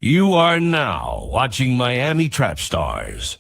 You are now watching Miami Trap Stars.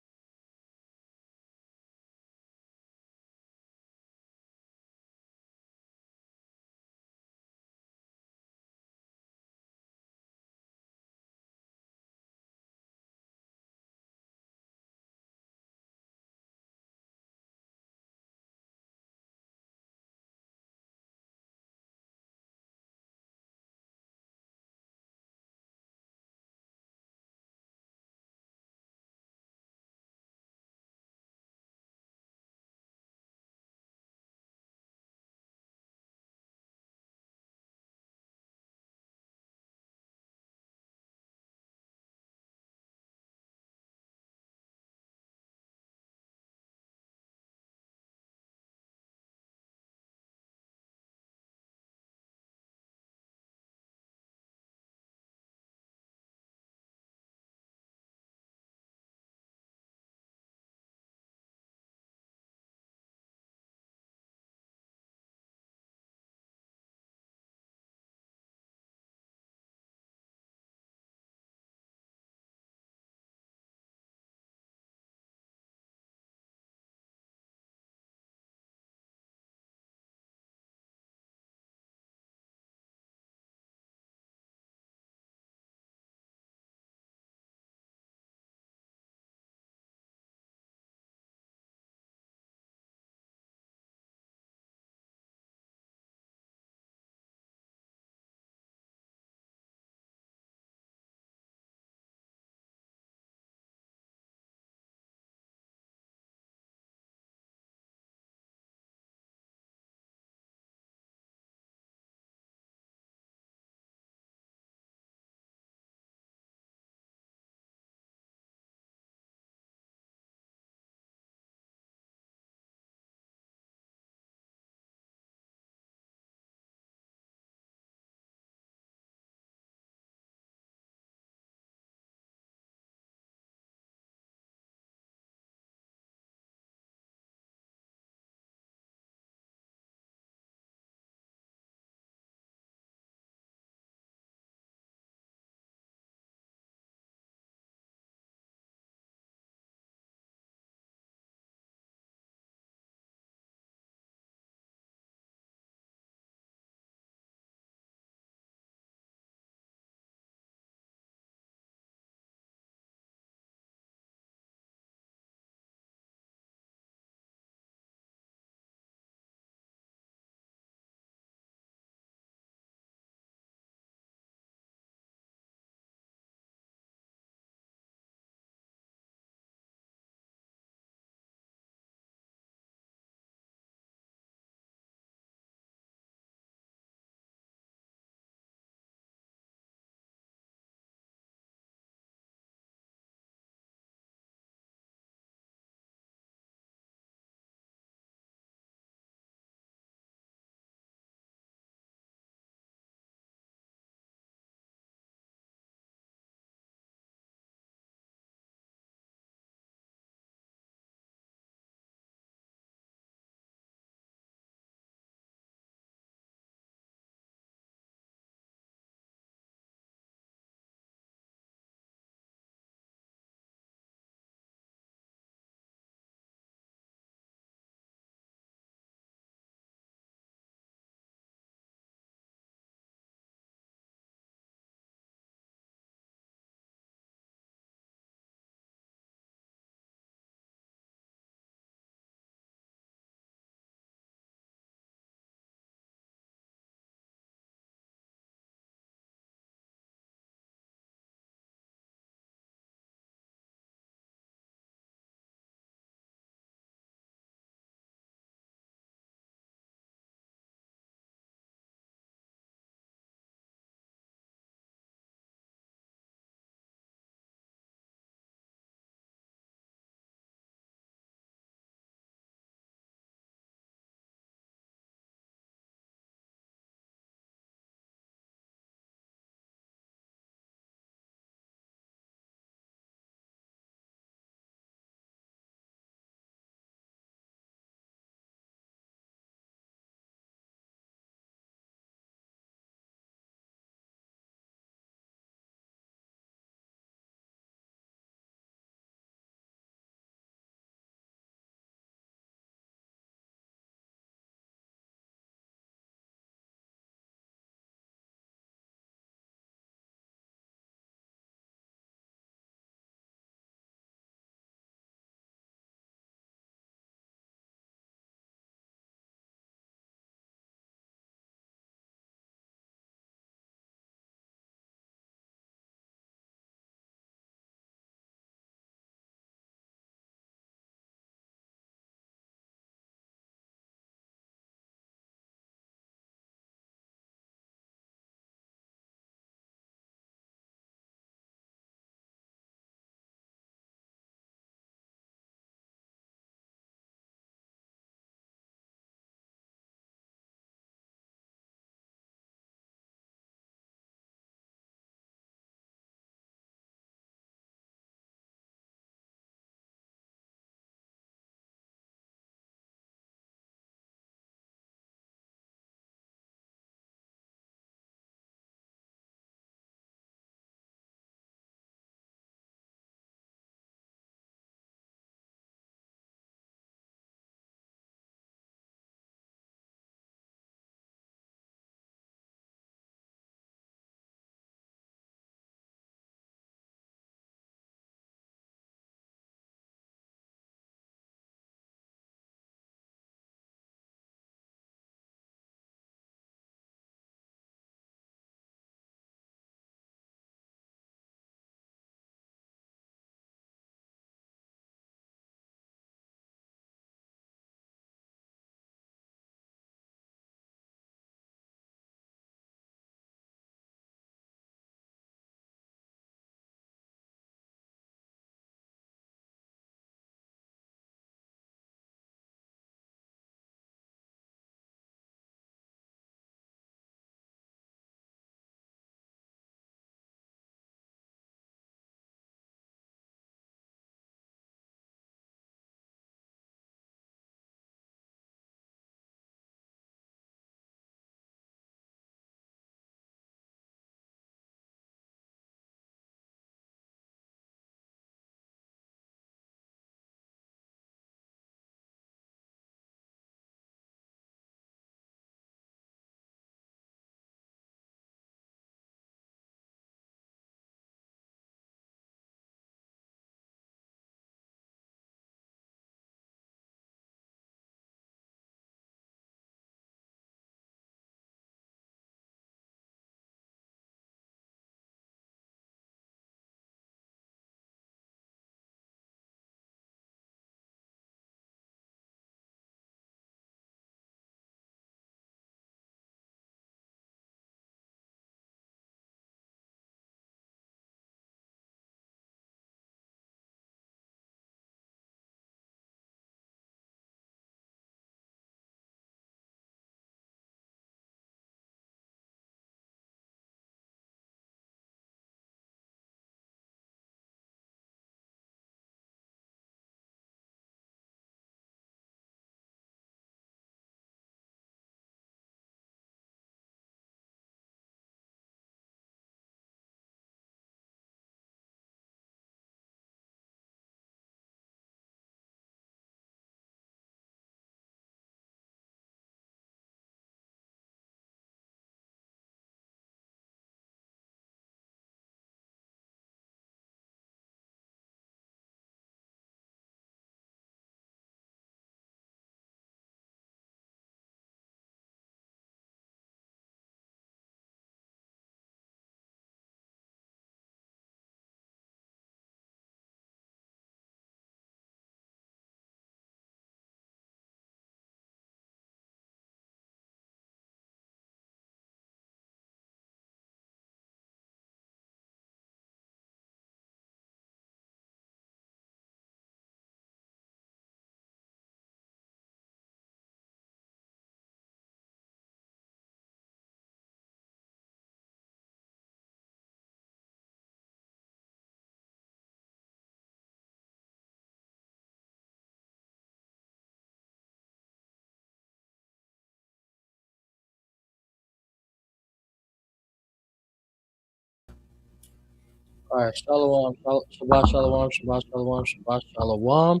All right, shalom, Shabbat shalom, Shabbat shalom, Shabbat shalom.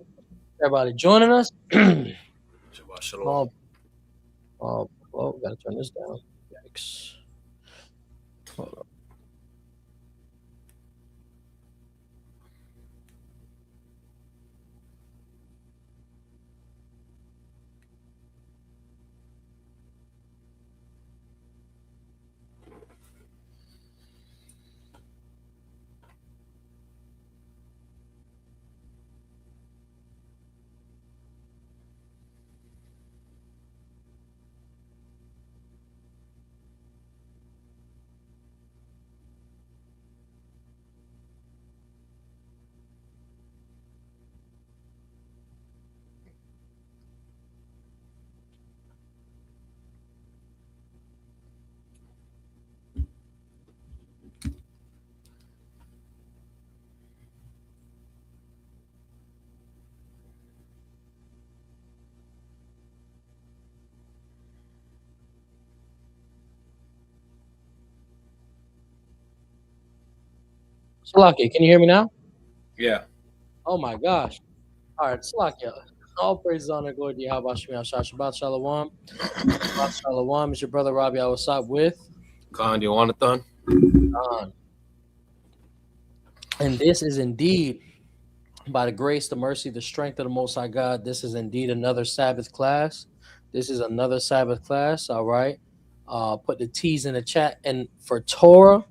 Everybody joining us. Shabbat shalom. Oh, oh, gotta turn this down. Yikes. Hold up. Salakia, can you hear me now? Yeah. Oh my gosh. All right, Salakia. All praise, honor, glory to Yahweh Shemi Ashah. Shabbat shalom. Shabbat shalom. It's your brother Rab Yawasap with Khan Yahawanathan. Don. And this is indeed, by the grace, the mercy, the strength of the Most High God, this is indeed another Sabbath class. This is another Sabbath class. All right. Put the T's in the chat. And for Torah,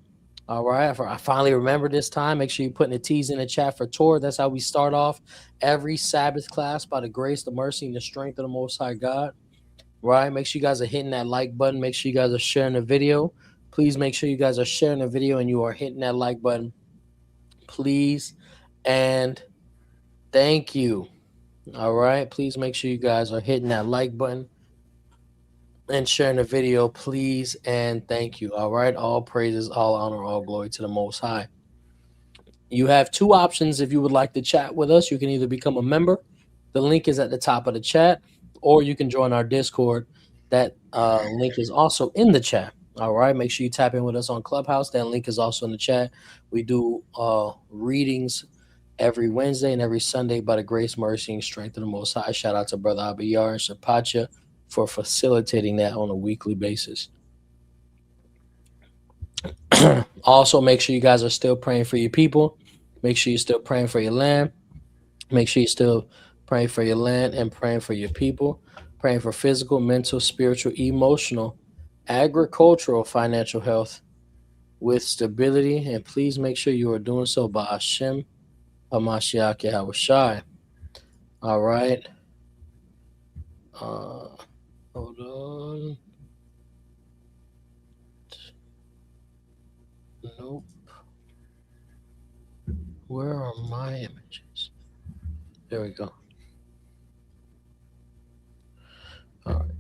all right. I finally remember this time. Make sure you're putting the T's in the chat for Torah. That's how we start off every Sabbath class by the grace, the mercy, and the strength of the Most High God. Right. Make sure you guys are hitting that like button. Make sure you guys are sharing the video. Please make sure you guys are sharing the video and you are hitting that like button. Please. And thank you. All right. Please make sure you guys are hitting that like button and sharing the video, please. And thank you. All right. All praises, all honor, all glory to the Most High. You have two options if you would like to chat with us. You can either become a member, the link is at the top of the chat, or you can join our Discord. That link is also in the chat. All right. Make sure you tap in with us on Clubhouse. That link is also in the chat. We do readings every Wednesday and every Sunday by the grace, mercy, and strength of the Most High. Shout out to Brother Abiyar and Shapacha for facilitating that on a weekly basis. Also, make sure you guys are still praying for your people. Make sure you're still praying for your land. Make sure you're still praying for your land and praying for your people. Praying for physical, mental, spiritual, emotional, agricultural, financial health with stability. And please make sure you are doing so by Hashem Hamashiach Yahawashi. All right. Hold on. Nope. Where are my images? There we go. All right.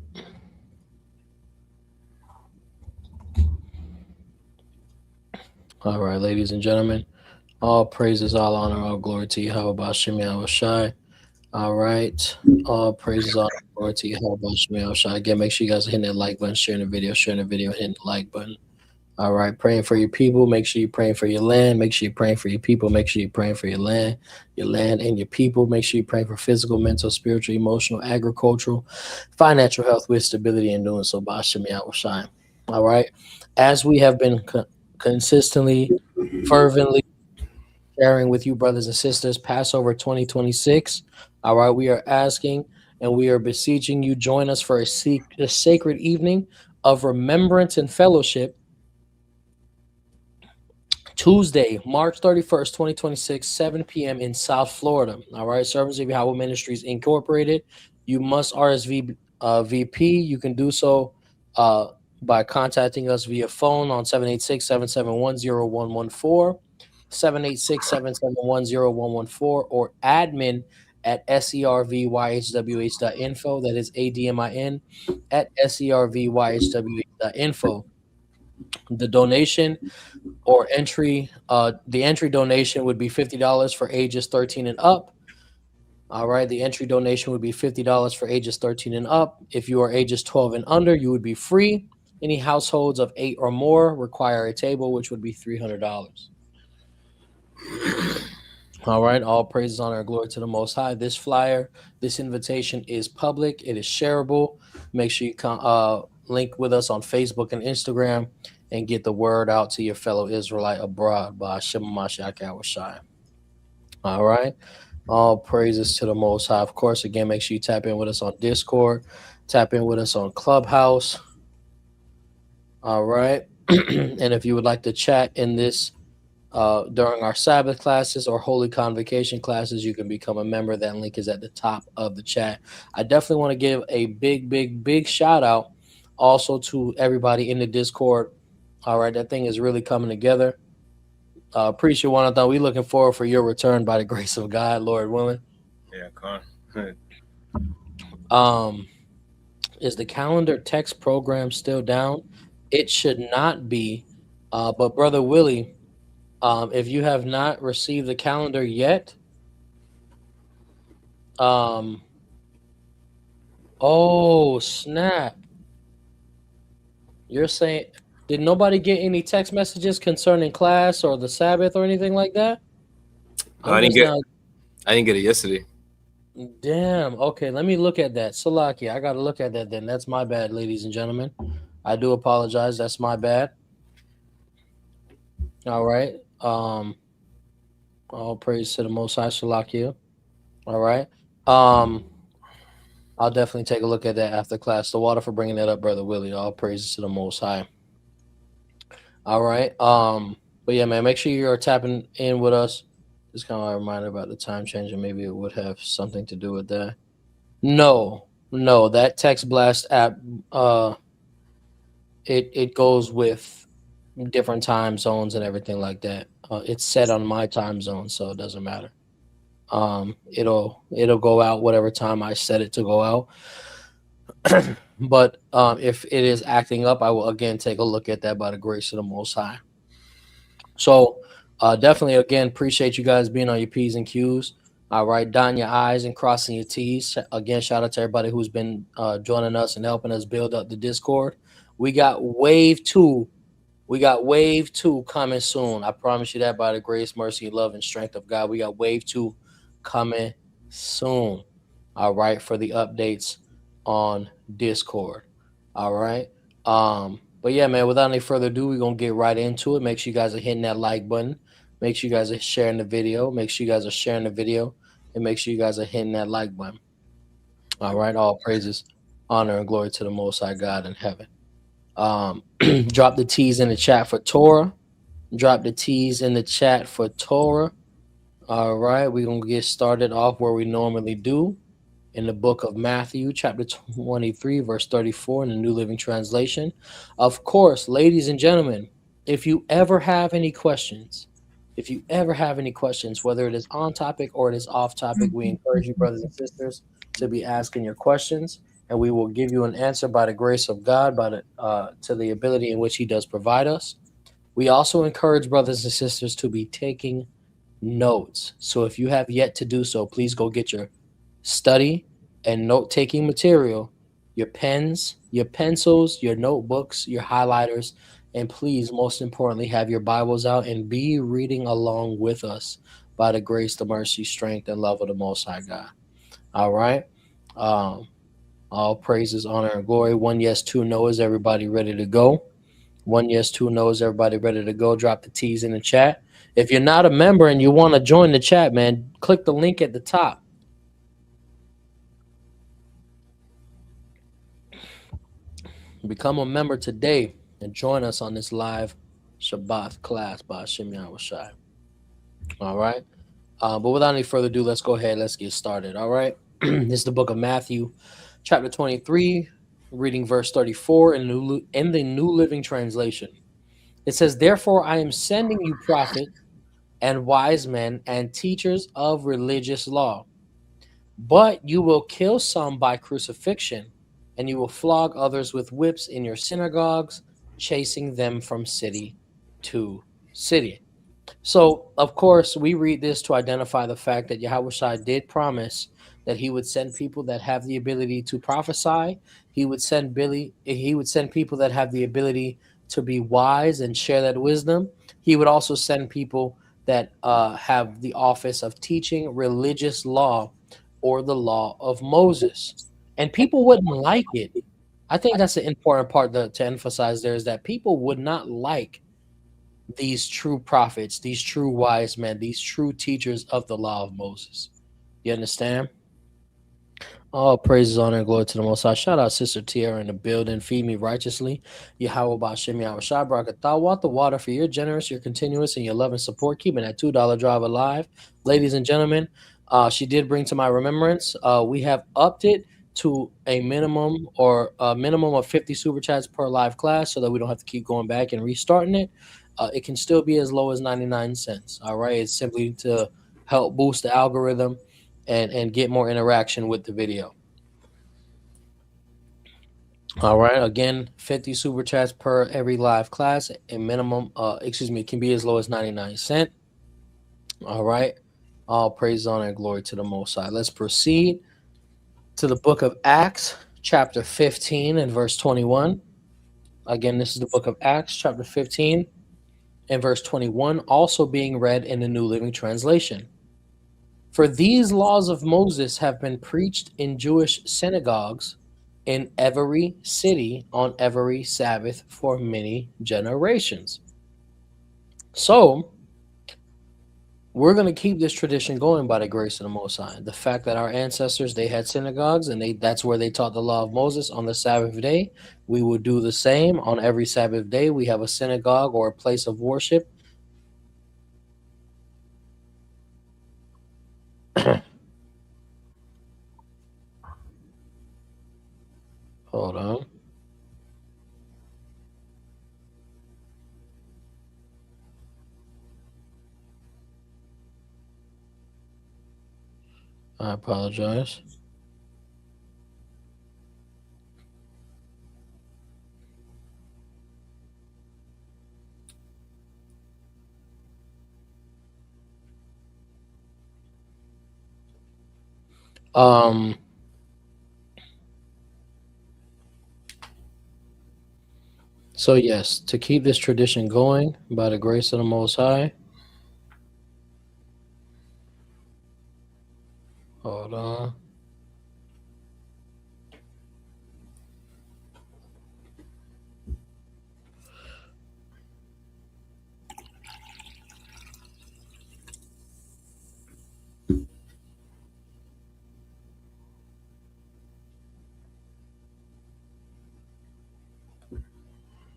All right, ladies and gentlemen. All praises, all honor, all glory to Yahweh Bashem Yahawashi. All right. All praises, all glory to Yahweh Bashem Yahawashi. Again, make sure you guys are hitting that like button, sharing the video, hitting the like button. All right, praying for your people. Make sure you're praying for your land. Make sure you're praying for your people. Make sure you're praying for your land and your people. Make sure you're praying for physical, mental, spiritual, emotional, agricultural, financial health with stability and doing so by Shemi Shine. All right. As we have been consistently, fervently sharing with you, brothers and sisters, Passover 2026. All right. We are asking and we are beseeching you, join us for a sacred evening of remembrance and fellowship Tuesday, March 31st, 2026, 7 p.m. in South Florida. All right, Servants of Yahweh Ministries Incorporated. You must VP. You can do so by contacting us via phone on 786-771-0114, 786-771-0114, or admin at servyhwh.info. That is ADMIN at servyhwh.info. The donation or the entry donation would be $50 for ages 13 and up. All right, the entry donation would be $50 for ages 13 and up. If you are ages 12 and under, you would be free. Any households of 8 or more require a table, which would be $300. All right. All praises, honor, and glory to the Most High. This flyer, this invitation is public. It is shareable. Make sure you link with us on Facebook and Instagram and get the word out to your fellow Israelite abroad by Hashem Mashiach Yahawashi. All right. All praises to the Most High. Of course, again, make sure you tap in with us on Discord. Tap in with us on Clubhouse. All right. And if you would like to chat in this during our Sabbath classes or Holy Convocation classes, you can become a member. That link is at the top of the chat. I definitely want to give a big shout out also to everybody in the Discord. All right, that thing is really coming together. Preach Yahawanathan, we looking forward for your return by the grace of God, Lord willing. Yeah, Con. Is the calendar text program still down? It should not be. But Brother Willie, if you have not received the calendar yet, oh snap! You're saying, did nobody get any text messages concerning class or the Sabbath or anything like that? No, I didn't get it yesterday. Damn. Okay, let me look at that. Salaki, I gotta look at that then. That's my bad, ladies and gentlemen. I do apologize. That's my bad. All right. All praise to the Most High, Salakia. All right. I'll definitely take a look at that after class. The water for bringing that up, Brother Willie. All praises to the Most High. All right. But yeah, man, make sure you're tapping in with us. Just kind of a reminder about the time change, and maybe it would have something to do with that. No, that text blast app, it goes with different time zones and everything like that. It's set on my time zone, so it doesn't matter. It'll go out whatever time I set it to go out. But if it is acting up, I will again take a look at that by the grace of the Most High. So definitely, again, appreciate you guys being on your P's and Q's. All right, dotting your I's and crossing your T's. Again, shout out to everybody who's been joining us and helping us build up the Discord. We got wave 2. We got wave 2 coming soon. I promise you that by the grace, mercy, love, and strength of God. We got wave 2 coming soon. All right, for the updates on Discord. All right. But yeah, man, without any further ado, we're going to get right into it. Make sure you guys are hitting that like button. Make sure you guys are sharing the video. Make sure you guys are sharing the video. And make sure you guys are hitting that like button. All right. All praises, honor, and glory to the Most High God in heaven. Drop the T's in the chat for Torah. Drop the T's in the chat for Torah. All right. We're going to get started off where we normally do. In the book of Matthew, chapter 23, verse 34 in the New Living Translation. Of course, ladies and gentlemen, if you ever have any questions, whether it is on topic or it is off topic, we encourage you, brothers and sisters, to be asking your questions, and we will give you an answer by the grace of God, to the ability in which He does provide us. We also encourage brothers and sisters to be taking notes. So if you have yet to do so, please go get your study and note-taking material, your pens, your pencils, your notebooks, your highlighters, and please, most importantly, have your Bibles out and be reading along with us by the grace, the mercy, strength, and love of the Most High God. All right? All praises, honor, and glory. 1 yes, 2 no. Is everybody ready to go? 1 yes, 2 no. Is everybody ready to go? Drop the T's in the chat. If you're not a member and you want to join the chat, man, click the link at the top. Become a member today and join us on this live Shabbat class by Hashem Yahawashi. All right. But without any further ado, let's go ahead. Let's get started. All right. This is the book of Matthew, chapter 23, reading verse 34 in the New Living Translation. It says, "Therefore I am sending you prophets and wise men and teachers of religious law. But you will kill some by crucifixion, and you will flog others with whips in your synagogues, chasing them from city to city." So, of course, we read this to identify the fact that Yahawashi did promise that He would send people that have the ability to prophesy. He would send people that have the ability to be wise and share that wisdom. He would also send people that have the office of teaching religious law or the law of Moses. And people wouldn't like it. I think that's an important part to emphasize there, is that people would not like these true prophets, these true wise men, these true teachers of the law of Moses. You understand? All praises, honor, and glory to the Most High. Shout out Sister T.R.A. in the building. Feed me righteously. Yahweh Bashem Yahweh Shai Barakatah. Want the water for your generous, your continuous, and your love and support. Keeping that $2 drive alive. Ladies and gentlemen, she did bring to my remembrance. We have upped it to a minimum of 50 super chats per live class so that we don't have to keep going back and restarting it. It can still be as low as 99 cents. All right. It's simply to help boost the algorithm and get more interaction with the video. All right, again, 50 super chats per every live class. A minimum, it can be as low as 99 cents. All right, all praise, honor, and glory to the Most High. Let's proceed to the book of Acts, chapter 15 and verse 21. Again, this is the book of Acts, chapter 15 and verse 21, also being read in the New Living Translation. For these laws of Moses have been preached in Jewish synagogues in every city on every Sabbath for many generations. So we're going to keep this tradition going by the grace of the Most High. The fact that our ancestors, they had synagogues and that's where they taught the law of Moses on the Sabbath day. We will do the same on every Sabbath day. We have a synagogue or a place of worship. Hold on. I apologize. So yes, to keep this tradition going by the grace of the Most High. Hold on.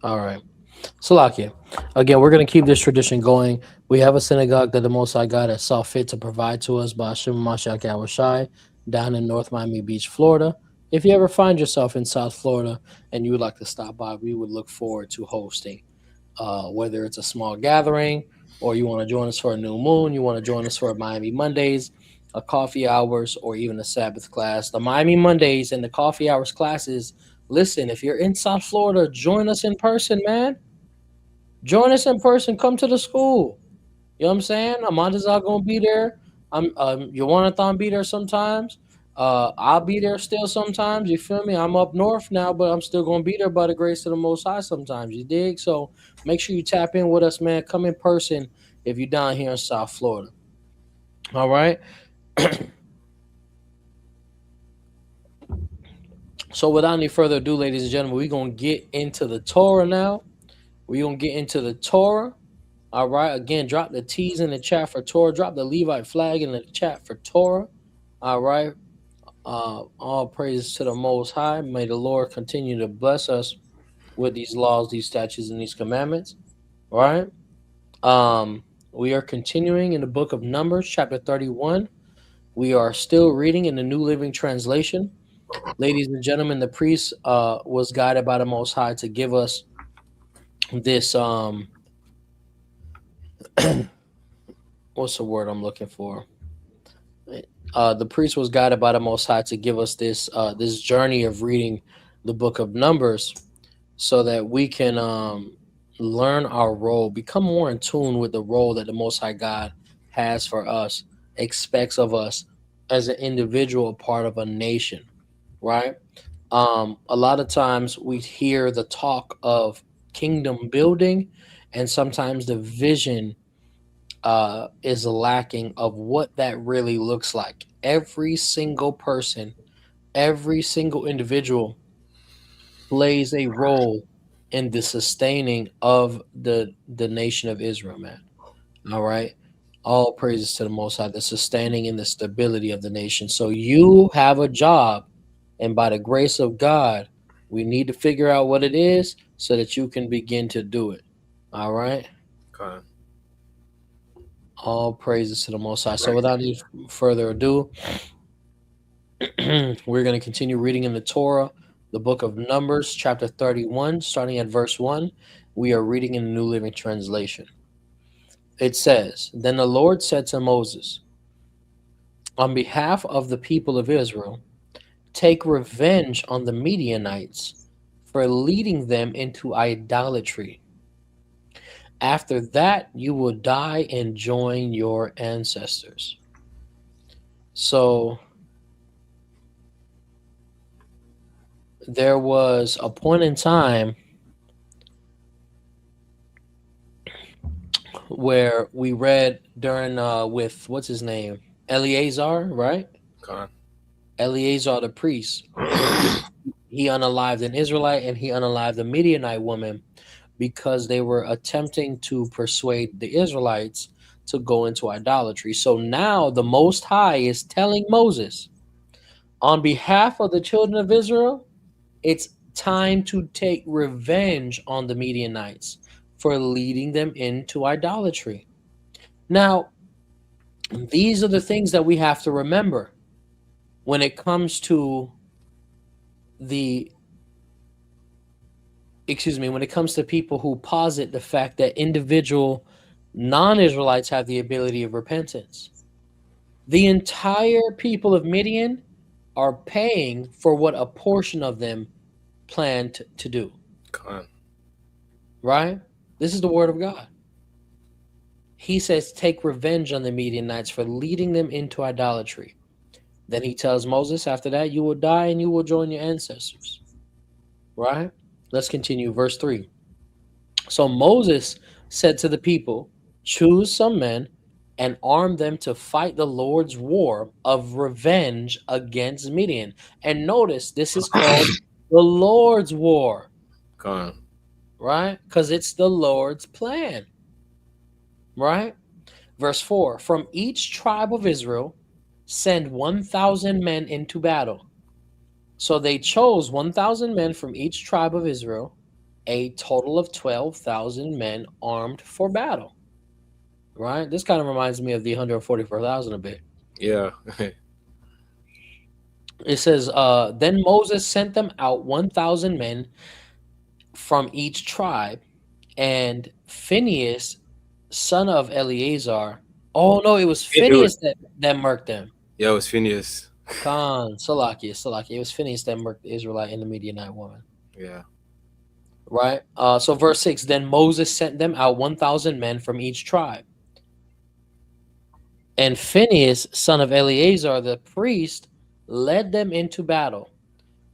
All right. Salakia. Again, we're going to keep this tradition going. We have a synagogue that the Most High God has saw fit to provide to us by Hashem Mashiach Yahawashi down in North Miami Beach, Florida. If you ever find yourself in South Florida and you would like to stop by, we would look forward to hosting. Whether it's a small gathering or you want to join us for a new moon, you want to join us for Miami Mondays, a coffee hours, or even a Sabbath class. The Miami Mondays and the coffee hours classes, listen, if you're in South Florida, join us in person, man. Join us in person. Come to the school. You know what I'm saying? Ahmataza gonna be there. Yahawanathan be there sometimes. I'll be there still sometimes. You feel me? I'm up north now, but I'm still gonna be there by the grace of the Most High sometimes. You dig? So make sure you tap in with us, man. Come in person if you're down here in South Florida. All right. So without any further ado, ladies and gentlemen, we're gonna get into the Torah now. We're gonna get into the Torah. All right. Again, drop the T's in the chat for Torah. Drop the Levite flag in the chat for Torah. All right. All praise to the Most High. May the Lord continue to bless us with these laws, these statutes, and these commandments. All right. We are continuing in the book of Numbers, chapter 31. We are still reading in the New Living Translation. Ladies and gentlemen, the priest was guided by the Most High to give us this what's the word I'm looking for? The priest was guided by the Most High to give us this this journey of reading the book of Numbers, so that we can learn our role, become more in tune with the role that the Most High God has for us, expects of us as an individual, part of a nation, right? A lot of times we hear the talk of kingdom building, and sometimes the vision is lacking of what that really looks like. Every single person, every single individual plays a role in the sustaining of the nation of Israel, man. All right. All praises to the Most High, the sustaining and the stability of the nation. So you have a job, and by the grace of God, we need to figure out what it is so that you can begin to do it. All right. Con. All praises to the Most High. So without any further ado, we're going to continue reading in the Torah, the book of Numbers, chapter 31, starting at verse 1. We are reading in the New Living Translation. It says, Then the Lord said to Moses, on behalf of the people of Israel, take revenge on the Midianites for leading them into idolatry. After that, you will die and join your ancestors. So there was a point in time where we read during with what's his name? Eleazar, right? Con. Eleazar the priest. He unalived an Israelite and he unalived a Midianite woman because they were attempting to persuade the Israelites to go into idolatry. So now the Most High is telling Moses, on behalf of the children of Israel, it's time to take revenge on the Midianites for leading them into idolatry. Now, these are the things that we have to remember when it comes to when it comes to people who posit the fact that individual non-Israelites have the ability of repentance. The entire people of Midian are paying for what a portion of them planned to do. Con. Right? This is the word of God. He says, take revenge on the Midianites for leading them into idolatry. Then he tells Moses, after that, you will die and you will join your ancestors. Right? Let's continue. Verse 3. So Moses said to the people, choose some men and arm them to fight the Lord's war of revenge against Midian. And notice, this is called the Lord's war. Con. Right? Because it's the Lord's plan. Right? Verse 4, from each tribe of Israel, send 1,000 men into battle. So they chose 1,000 men from each tribe of Israel, a total of 12,000 men armed for battle. Right? This kind of reminds me of the 144,000 a bit. Yeah. It says, then Moses sent them out 1,000 men from each tribe, and Phinehas, son of Eleazar. Oh no, it was Phinehas that murked them. Yeah, it was Phineas. Salakia. It was Phinehas that murked the Israelite and the Midianite woman. Yeah. Right? So verse 6, then Moses sent them out 1,000 men from each tribe. And Phinehas, son of Eleazar, the priest, led them into battle.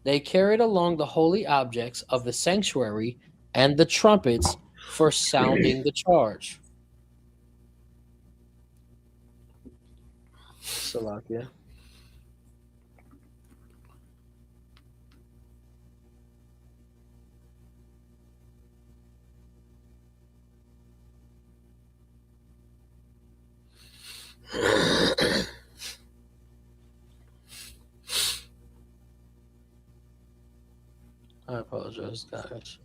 They carried along the holy objects of the sanctuary and the trumpets for sounding the charge. Salakia. I apologize, guys.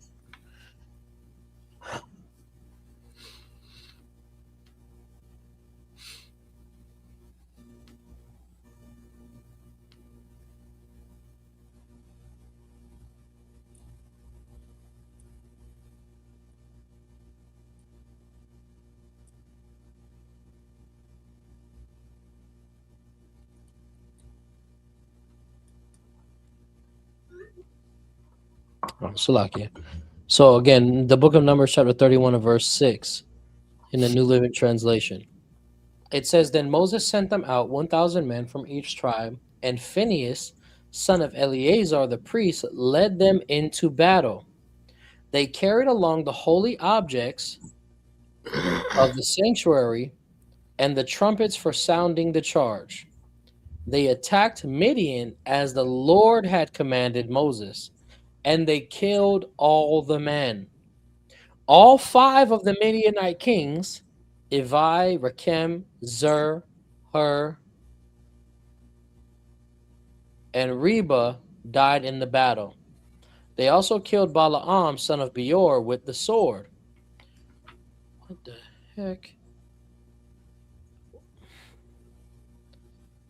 Salakia. So again, the book of Numbers, chapter 31 and verse 6, in the New Living Translation. It says, then Moses sent them out 1,000 men from each tribe, and Phinehas, son of Eleazar the priest, led them into battle. They carried along the holy objects of the sanctuary and the trumpets for sounding the charge. They attacked Midian as the Lord had commanded Moses, and they killed all the men. All 5 of the Midianite kings, Evi, Rechem, Zur, Hur, and Reba, died in the battle. They also killed Balaam, son of Beor, with the sword. What the heck?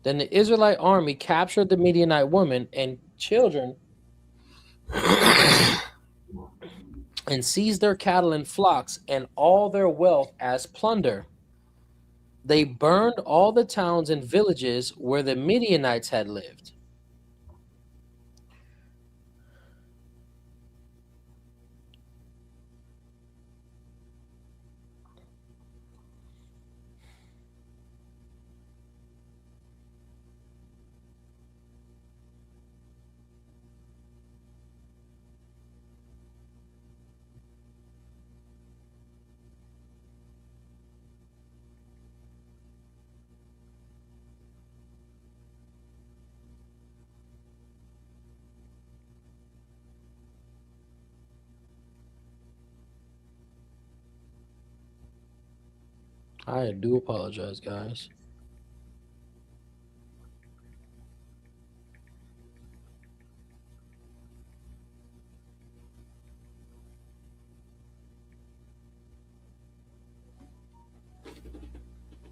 Then the Israelite army captured the Midianite women and children and seized their cattle and flocks and all their wealth as plunder. They burned all the towns and villages where the Midianites had lived. I do apologize, guys.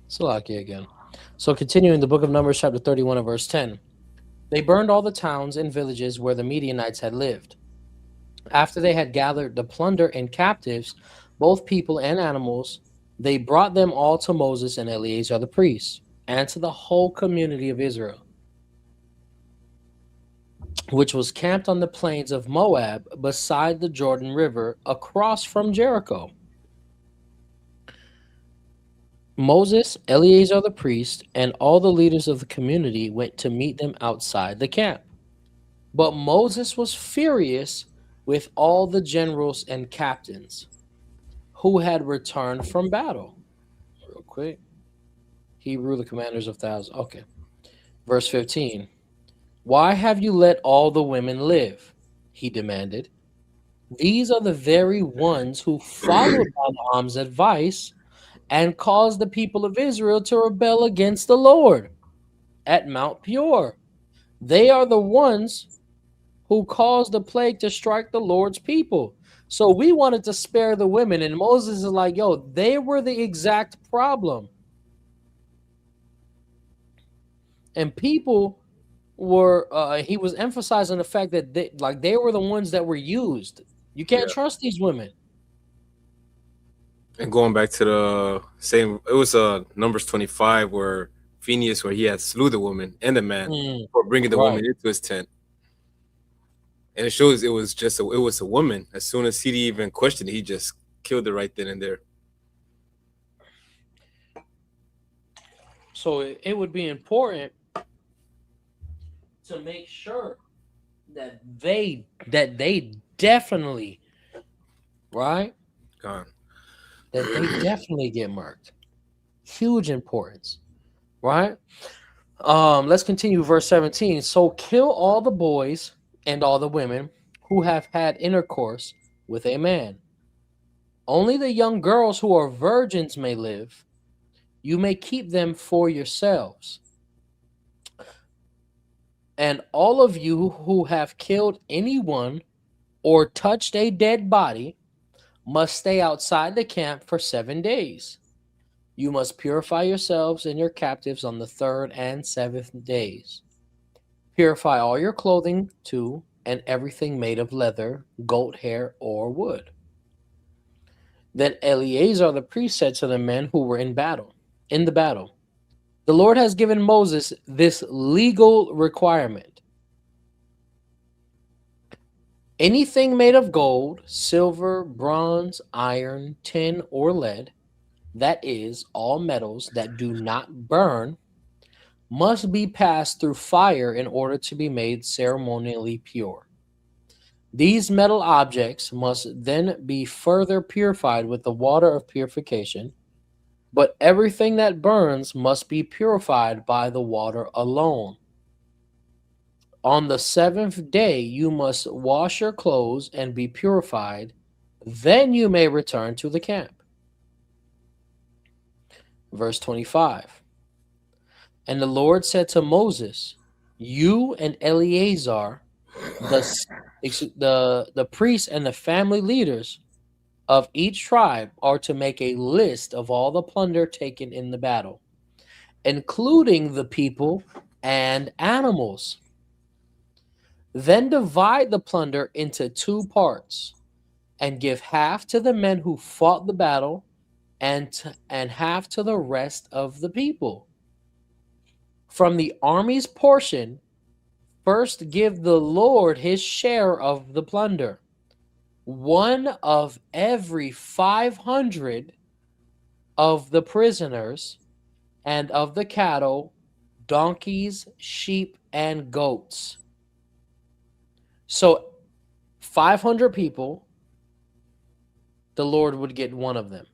Salakia again. So continuing the book of Numbers, chapter 31 and verse 10. They burned all the towns and villages where the Midianites had lived. After they had gathered the plunder and captives, both people and animals, they brought them all to Moses and Eleazar the priest, and to the whole community of Israel, which was camped on the plains of Moab beside the Jordan River across from Jericho. Moses, Eleazar the priest, and all the leaders of the community went to meet them outside the camp. But Moses was furious with all the generals and captains who had returned from battle. Real quick. Hebrew, the commanders of thousands. Okay. Verse 15. Why have you let all the women live? He demanded. These are the very ones who followed Balaam's advice and caused the people of Israel to rebel against the Lord at Mount Peor. They are the ones who caused the plague to strike the Lord's people. So we wanted to spare the women, and Moses is like, yo, they were the exact problem. And people were, he was emphasizing the fact that they were the ones that were used. You can't trust these women. And going back to the same, it was Numbers 25 where Phineas, where he had slew the woman and the man for bringing the woman into his tent. And it shows it was a woman. As soon as he even questioned it, he just killed her right then and there. So it would be important to make sure that they definitely, right? Gone. That they definitely get marked. Huge importance, right? Let's continue verse 17. So kill all the boys and all the women who have had intercourse with a man. Only the young girls who are virgins may live. You may keep them for yourselves. And all of you who have killed anyone or touched a dead body must stay outside the camp for 7 days. You must purify yourselves and your captives on the 3rd and 7th days. Purify all your clothing too, and everything made of leather, goat hair, or wood. Then Eleazar the priest said to the men who were in the battle, the Lord has given Moses this legal requirement. Anything made of gold, silver, bronze, iron, tin, or lead, that is, all metals that do not burn, must be passed through fire in order to be made ceremonially pure. These metal objects must then be further purified with the water of purification, But everything that burns must be purified by the water alone. On the seventh day you must wash your clothes and be purified. Then you may return to the camp. Verse 25. And the Lord said to Moses, you and Eleazar, the priests and the family leaders of each tribe are to make a list of all the plunder taken in the battle, including the people and animals. Then divide the plunder into 2 parts and give half to the men who fought the battle and half to the rest of the people. From the army's portion, first give the Lord his share of the plunder, 1 of every 500 of the prisoners and of the cattle, donkeys, sheep, and goats. So 500 people, the Lord would get 1 of them.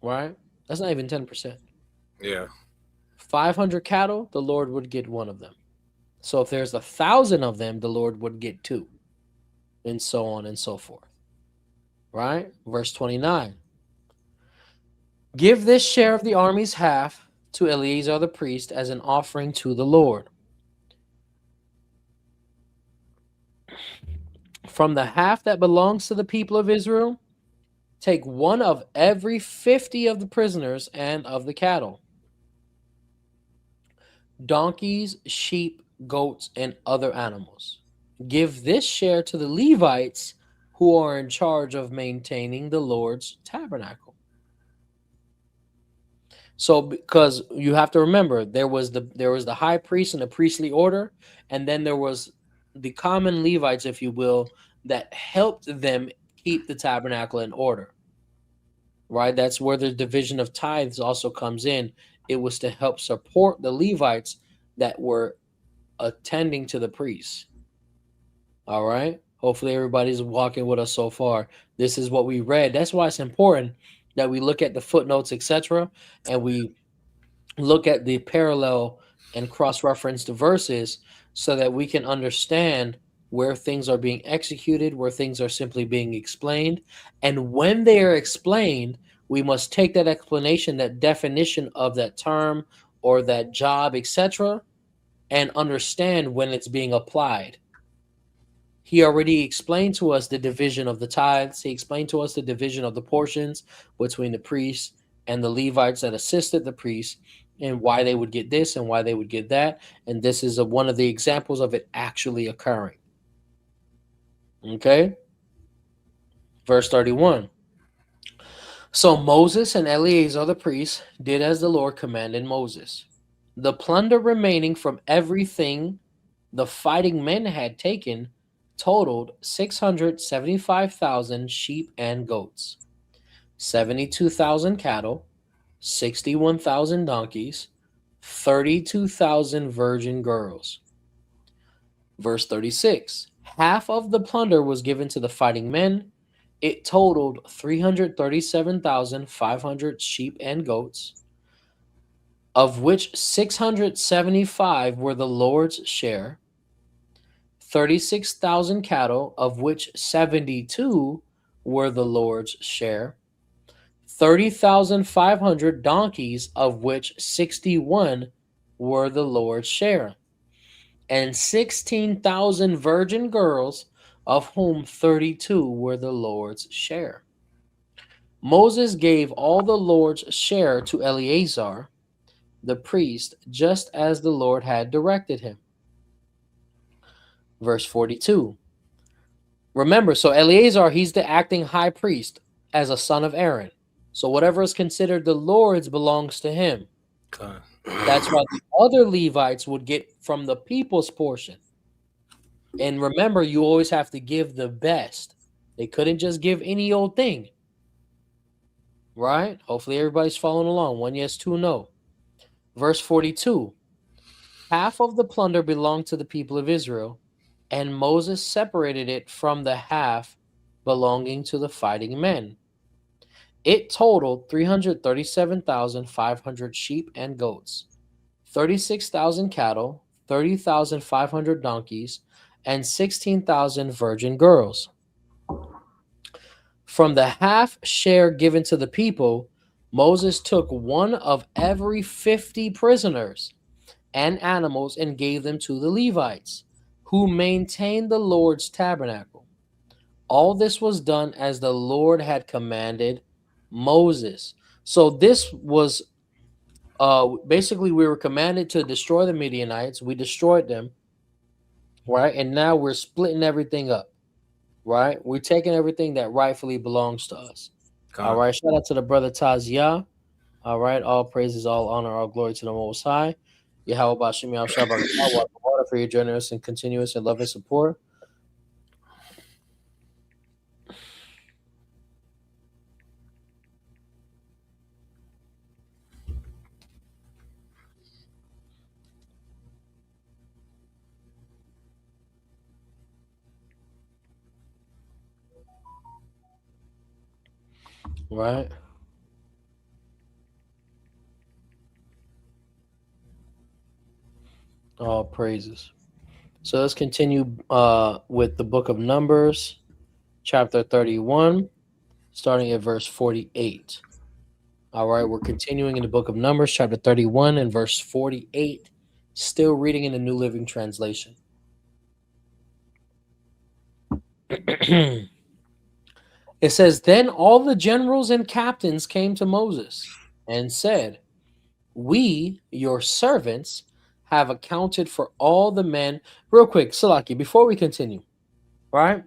Right? That's not even 10%. Yeah. 500 cattle, the Lord would get 1 of them. So if there's 1,000 of them, the Lord would get 2. And so on and so forth. Right? Verse 29. Give this share of the army's half to Eleazar the priest as an offering to the Lord. From the half that belongs to the people of Israel, take 1 of every 50 of the prisoners and of the cattle, donkeys, sheep, goats, and other animals. Give this share to the Levites who are in charge of maintaining the Lord's tabernacle. So, because you have to remember, there was the high priest and the priestly order, and then there was the common Levites, if you will, that helped them keep the tabernacle in order. Right? That's where the division of tithes also comes in. It was to help support the Levites that were attending to the priests. All right? Hopefully everybody's walking with us so far. This is what we read. That's why it's important that we look at the footnotes, etc., and we look at the parallel and cross-reference the verses so that we can understand where things are being executed, where things are simply being explained. And when they are explained, we must take that explanation, that definition of that term or that job, etc., and understand when it's being applied. He already explained to us the division of the tithes. He explained to us the division of the portions between the priests and the Levites that assisted the priests, and why they would get this and why they would get that. And this is one of the examples of it actually occurring. Okay? Verse 31. So Moses and Eleazar the priest did as the Lord commanded Moses. The plunder remaining from everything the fighting men had taken totaled 675,000 sheep and goats, 72,000 cattle, 61,000 donkeys, 32,000 virgin girls. Verse 36. Half of the plunder was given to the fighting men. It totaled 337,500 sheep and goats, of which 675 were the Lord's share, 36,000 cattle, of which 72 were the Lord's share, 30,500 donkeys, of which 61 were the Lord's share, and 16,000 virgin girls, of whom 32 were the Lord's share. Moses gave all the Lord's share to Eleazar, the priest, just as the Lord had directed him. Verse 42. Remember, so Eleazar, he's the acting high priest as a son of Aaron. So whatever is considered the Lord's belongs to him. God. That's why the other Levites would get from the people's portion. And remember, you always have to give the best. They couldn't just give any old thing. Right? Hopefully everybody's following along. 1 yes, 2 no. Verse 42. Half of the plunder belonged to the people of Israel, and Moses separated it from the half belonging to the fighting men. It totaled 337,500 sheep and goats, 36,000 cattle, 30,500 donkeys, and 16,000 virgin girls. From the half share given to the people, Moses took one of every 50 prisoners and animals and gave them to the Levites, who maintained the Lord's tabernacle. All this was done as the Lord had commanded Moses. So this was basically we were commanded to destroy the Midianites. We destroyed them, right? And now we're splitting everything up, right? We're taking everything that rightfully belongs to us. All right. Shout out to the brother Tazia. All right. All praises, all honor, all glory to the Most High. Yahawanathan Ban Lawya for your generous and continuous and loving support. Right. All praises. So let's continue with the book of Numbers, chapter 31, starting at verse 48. All right, we're continuing in the book of Numbers, chapter 31 and verse 48, still reading in the New Living Translation. It says, Then all the generals and captains came to Moses and said, We, your servants, have accounted for all the men. Real quick, Salaki, before we continue, right?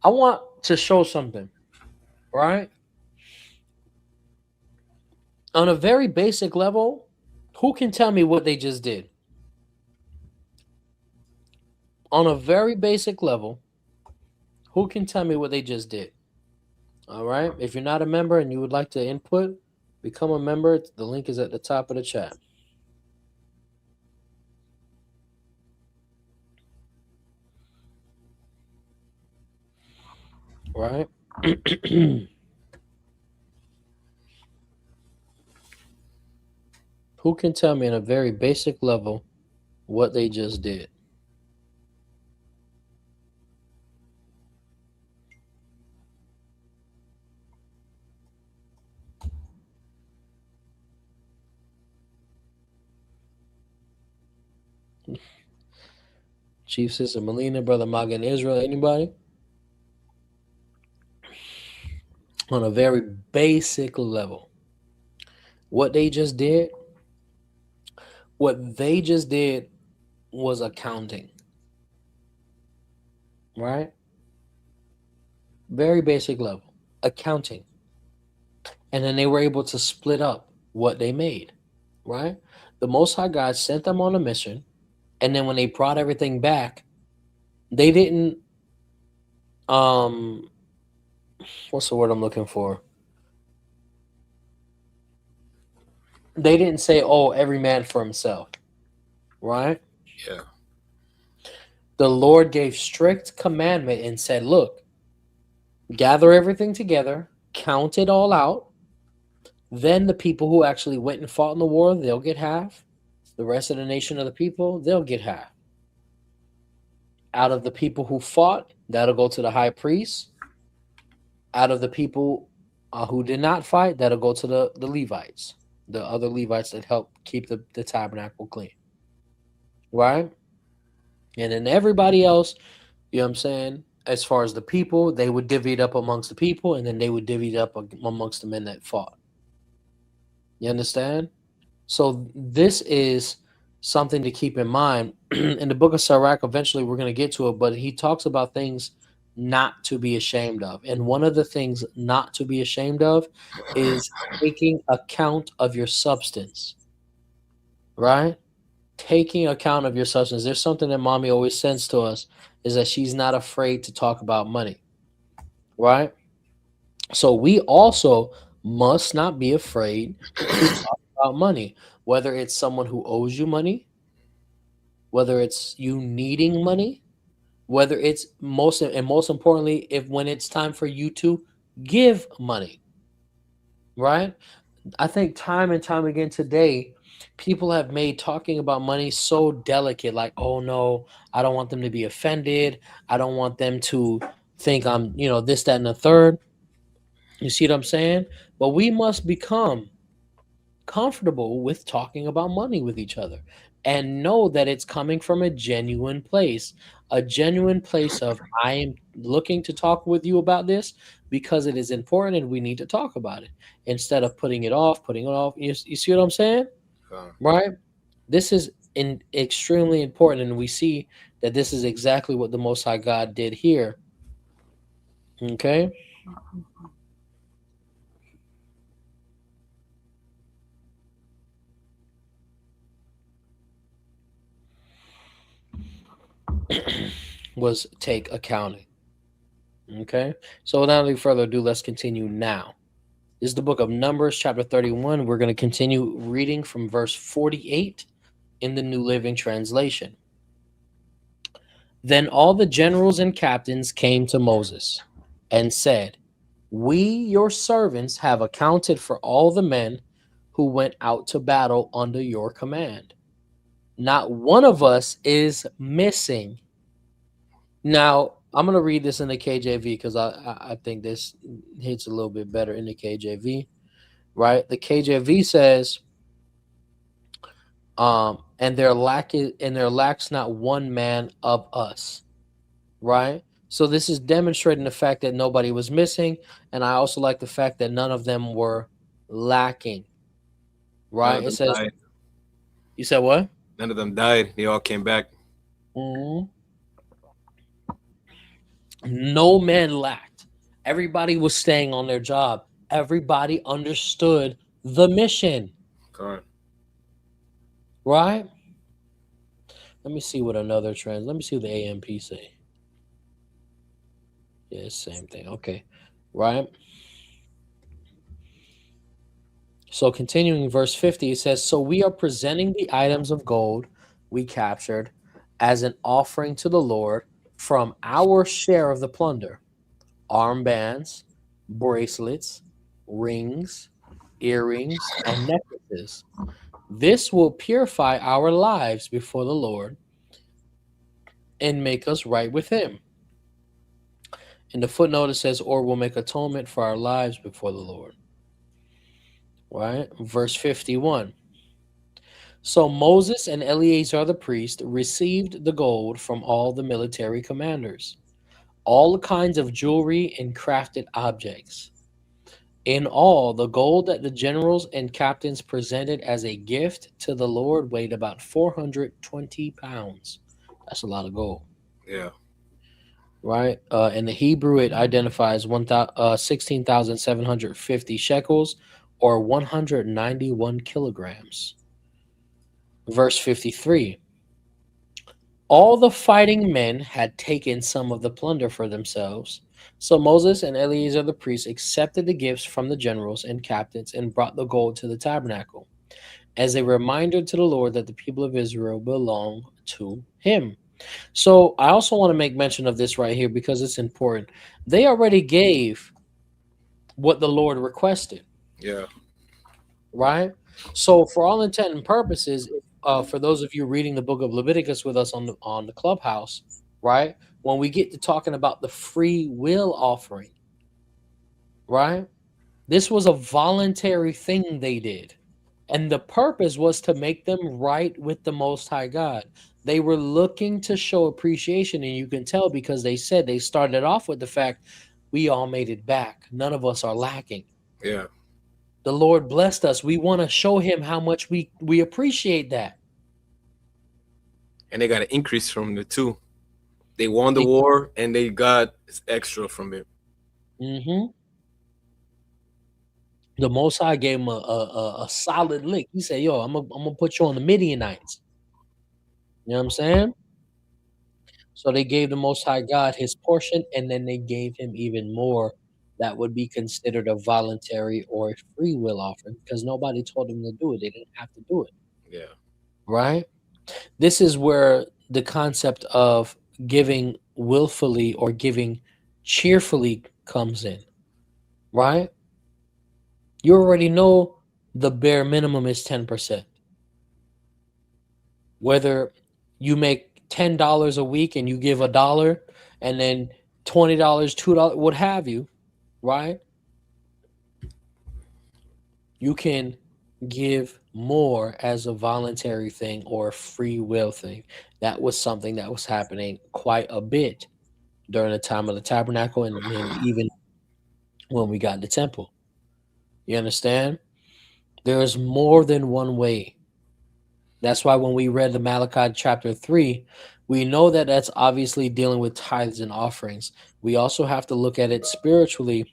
I want to show something, right? On a very basic level, who can tell me what they just did? On a very basic level, who can tell me what they just did? All right. If you're not a member and you would like to input, become a member. The link is at the top of the chat. Right. Who can tell me on a very basic level what they just did? Chief Sister Melina, Brother Magan Israel, anybody? On a very basic level. What they just did was accounting. Right? Very basic level. Accounting. And then they were able to split up what they made. Right? The Most High God sent them on a mission. And then when they brought everything back, they didn't what's the word I'm looking for? They didn't say, oh, every man for himself. Right? Yeah. The Lord gave strict commandment and said, look, gather everything together, count it all out. Then the people who actually went and fought in the war, they'll get half. The rest of the nation of the people, they'll get half. Out of the people who fought, that'll go to the high priest. Out of the people who did not fight, that'll go to the Levites, the other Levites that help keep the tabernacle clean. Right? And then everybody else, you know what I'm saying? As far as the people, they would divvy it up amongst the people, and then they would divvy it up amongst the men that fought. You understand? So this is something to keep in mind. In the book of Sirach, eventually we're going to get to it, but he talks about things not to be ashamed of. And one of the things not to be ashamed of is taking account of your substance. Right? Taking account of your substance. There's something that mommy always sends to us is that she's not afraid to talk about money. Right? So we also must not be afraid to talk about money, whether it's someone who owes you money, whether it's you needing money, whether it's most importantly, when it's time for you to give money. right? I think time and time again today, people have made talking about money so delicate. Like, oh no, I don't want them to be offended. I don't want them to think I'm, this, that, and the third. You see what I'm saying? But we must become comfortable with talking about money with each other and know that it's coming from a genuine place of I am looking to talk with you about this because it is important and we need to talk about it instead of putting it off. You see what I'm saying? Uh, Right? This is extremely important, and we see that this is exactly what the Most High God did here. Okay? Was take accounting. Okay? So without any further ado, let's continue now. This is the book of Numbers, chapter 31. We're going to continue reading from verse 48 in the New Living Translation. Then all the generals and captains came to Moses and said, "We, your servants, have accounted for all the men who went out to battle under your command. Not one of us is missing." Now, I'm going to read this in the KJV because I think this hits a little bit better in the KJV, right? The KJV says, and there lacks not one man of us, right? So this is demonstrating the fact that nobody was missing, and I also like the fact that none of them were lacking, none right? of It them says, died. you said what? None of them died. They all came back. Mhm. No man lacked. Everybody was staying on their job. Everybody understood the mission, God. right? Let me see what another trend. Let me see what the AMP say. Yeah, same thing. Okay, right. So continuing verse 50, it says, "So we are presenting the items of gold we captured as an offering to the Lord from our share of the plunder: armbands, bracelets, rings, earrings, and necklaces. This will purify our lives before the Lord and make us right with Him." In the footnote, it says, "or will make atonement for our lives before the Lord." Right? Verse 51. So Moses and Eleazar the priest received the gold from all the military commanders, all kinds of jewelry and crafted objects. In all, the gold that the generals and captains presented as a gift to the Lord weighed about 420 pounds. That's a lot of gold, Yeah. right? In the Hebrew, it identifies 16,750 shekels or 191 kilograms. Verse 53. All the fighting men had taken some of the plunder for themselves. So Moses and Eleazar the priest accepted the gifts from the generals and captains and brought the gold to the tabernacle as a reminder to the Lord that the people of Israel belong to him. So I also want to make mention of this right here because it's important. They already gave what the Lord requested, Yeah. right? So for all intent and purposes, for those of you reading the book of Leviticus with us on the clubhouse, right? When we get to talking about the free will offering, right? This was a voluntary thing they did. And the purpose was to make them right with the Most High God. They were looking to show appreciation, and you can tell because they said they started off with the fact we all made it back. None of us are lacking. Yeah. The Lord blessed us. We want to show him how much we appreciate that. And they got an increase from the two. They won the It, war and they got extra from it. mhm. The Most High gave him a solid lick. He said, "Yo, I'm gonna put you on the Midianites." You know what I'm saying? So they gave the Most High God his portion, and then they gave him even more that would be considered a voluntary or a free will offering because nobody told them to do it. They didn't have to do it, Yeah. right? This is where the concept of giving willfully or giving cheerfully comes in, right? You already know the bare minimum is 10%. Whether you make $10 a week and you give $1 and then $20, $2, what have you, right? You can give more as a voluntary thing or a free will thing. That was something that was happening quite a bit during the time of the tabernacle and even when we got the temple. You understand? There is more than one way. That's why when we read the Malachi chapter 3, we know that that's obviously dealing with tithes and offerings. We also have to look at it spiritually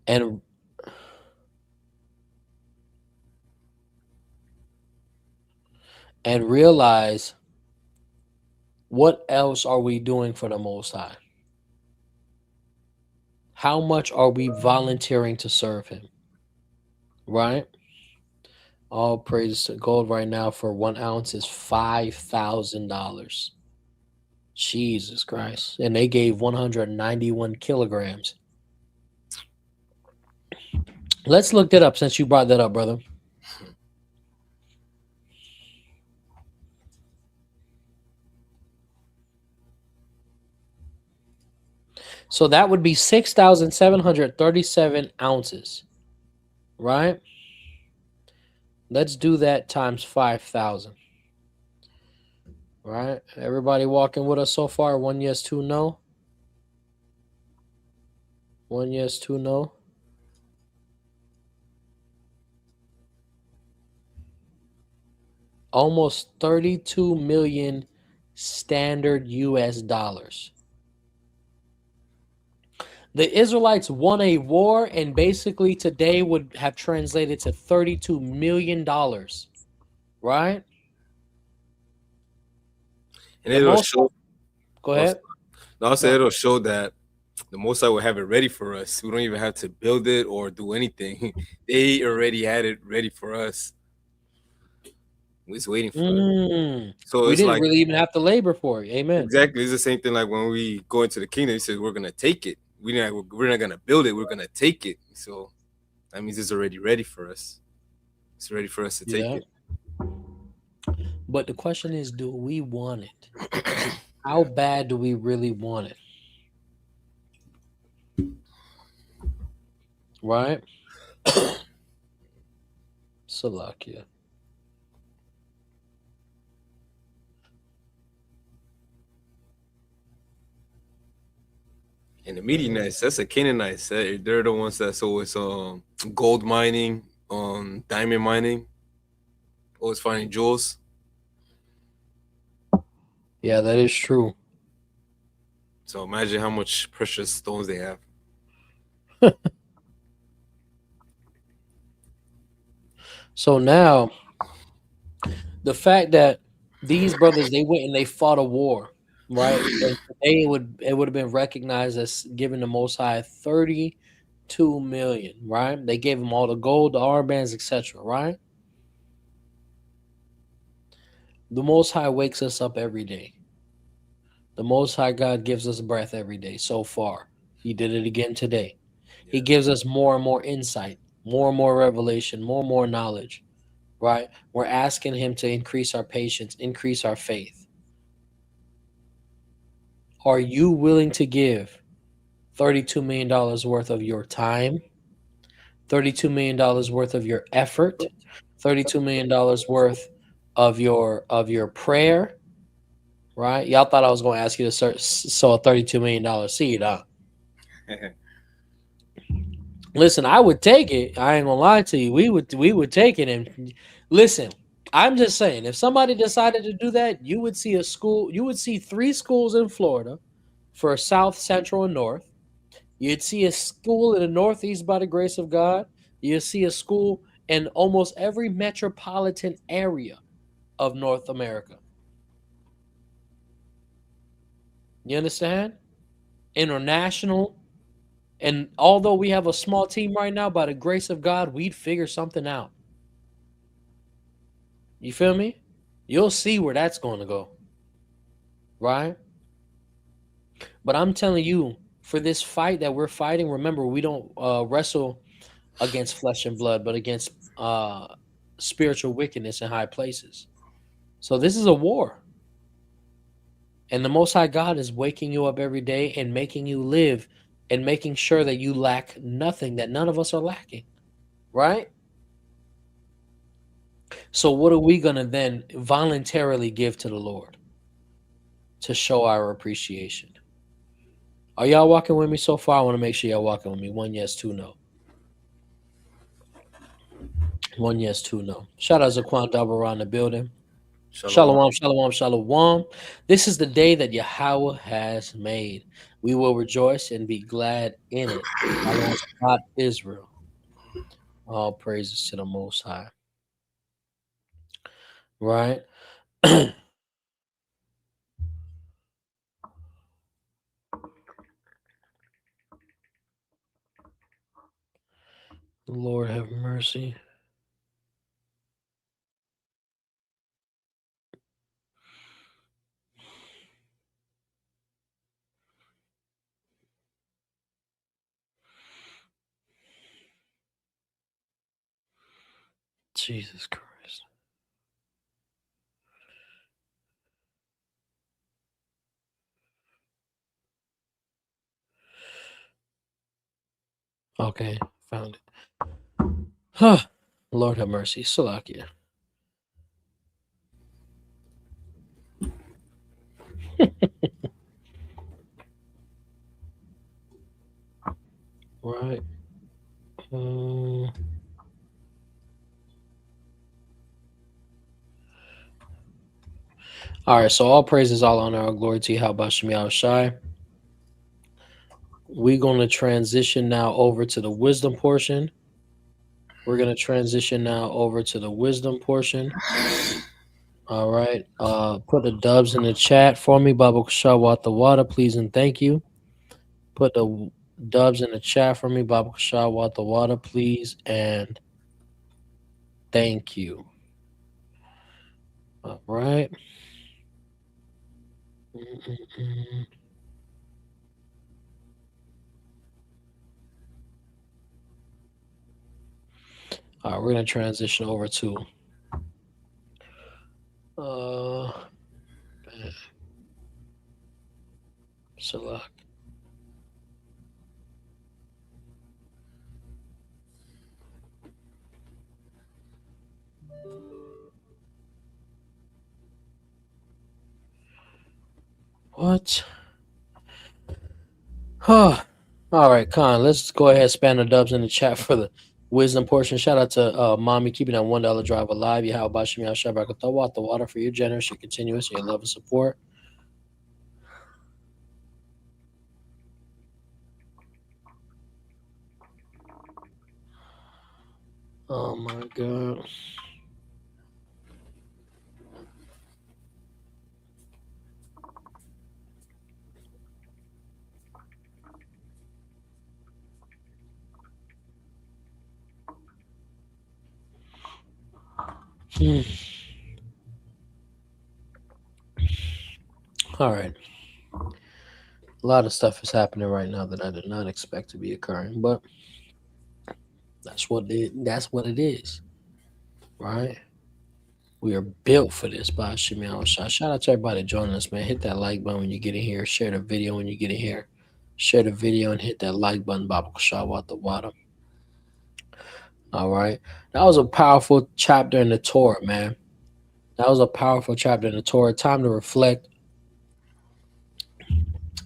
and realize what else are we doing for the Most High? How much are we volunteering to serve Him? Right? All praise to gold right now for 1 ounce is $5,000. Jesus Christ. And they gave 191 kilograms. Let's look that up since you brought that up, brother. So that would be 6,737 ounces, right? Let's do that times 5,000, right? Everybody walking with us so far? 1 yes, 2 no. 1 yes, 2 no. Almost 32 million standard US dollars. The Israelites won a war and basically today would have translated to $32 million, right? And The it'll most. show. Go ahead. Also, No. it'll show that the Most High will have it ready for us. We don't even have to build it or do anything. They already had it ready for us. We're just waiting for it. So We it's didn't like really even have to labor for it. Amen. exactly. It's the same thing like when we go into the kingdom. He says we're gonna take it. We're not gonna build it. We're gonna take it. So that means it's already ready for us. It's ready for us to take Yeah. it. But the question is, do we want it? How bad do we really want it? Right? Salakia. And the Midianites, that's the Canaanites. They're the ones that's always gold mining, diamond mining, always finding jewels. Yeah, that is true. So imagine how much precious stones they have. So now, the fact that these brothers they went and they fought a war, right? And today it would have been recognized as giving the Most High 32 million, right? They gave them all the gold, the armbands, etc., right? The Most High wakes us up every day. The Most High God gives us breath every day so far. He did it again today. He gives us more and more insight, more and more revelation, more and more knowledge, right? We're asking Him to increase our patience, increase our faith. Are you willing to give $32 million worth of your time, $32 million worth of your effort, $32 million worth of your prayer, right? Y'all thought I was going to ask you to sow a $32 million seed, huh? Listen, I would take it. I ain't gonna lie to you. We would take it. And listen, I'm just saying, if somebody decided to do that, you would see a school. You would see 3 schools in Florida for South, Central, and North. You'd see a school in the Northeast by the grace of God. You'd see a school in almost every metropolitan area of North America. You understand? International. And although we have a small team right now, by the grace of God, we'd figure something out. You feel me? You'll see where that's going to go. Right? But I'm telling you, for this fight that we're fighting, remember, we don't wrestle against flesh and blood, but against spiritual wickedness in high places. So this is a war. And the Most High God is waking you up every day and making you live and making sure that you lack nothing, that none of us are lacking, right? So what are we going to then voluntarily give to the Lord to show our appreciation? Are y'all walking with me so far? I want to make sure y'all walking with me. 1 yes, 2 no. 1 yes, 2 no. Shout out Zaquan Dabara in the building. Shalom, shalom, shalom. This is the day that Yahweh has made. We will rejoice and be glad in it. God, Israel. All praises to the Most High. Right? Lord have mercy. Jesus Christ. Okay, found it. Huh. Lord have mercy. Salakia. Right. All right, so all praises, all honor, all glory to Yahweh Shemi Shai. We're going to transition now over to the wisdom portion. We're going to transition now over to the wisdom portion. All right. Put the dubs in the chat for me. Baba Kashawat the water, please and thank you. Put the dubs in the chat for me. Baba Kashawat the water, please and thank you. All right. All right, we're going to transition over to Salak. What? Huh. All right, Khan. Let's go ahead and spam the dubs in the chat for the wisdom portion. Shout out to Mommy keeping that $1 drive alive. How about Shemi Shabbat throw out the water for your generous, your continuous, your love and support. Oh my God. All right. A lot of stuff is happening right now that I did not expect to be occurring, but that's what it is. Right? We are built for this by Shemi Shah. Shout out to everybody joining us, man. Hit that like button when you get in here. Share the video when you get in here. Share the video and hit that like button, Baba Kashawat the water. All right. That was a powerful chapter in the Torah, man. That was a powerful chapter in the Torah. Time to reflect.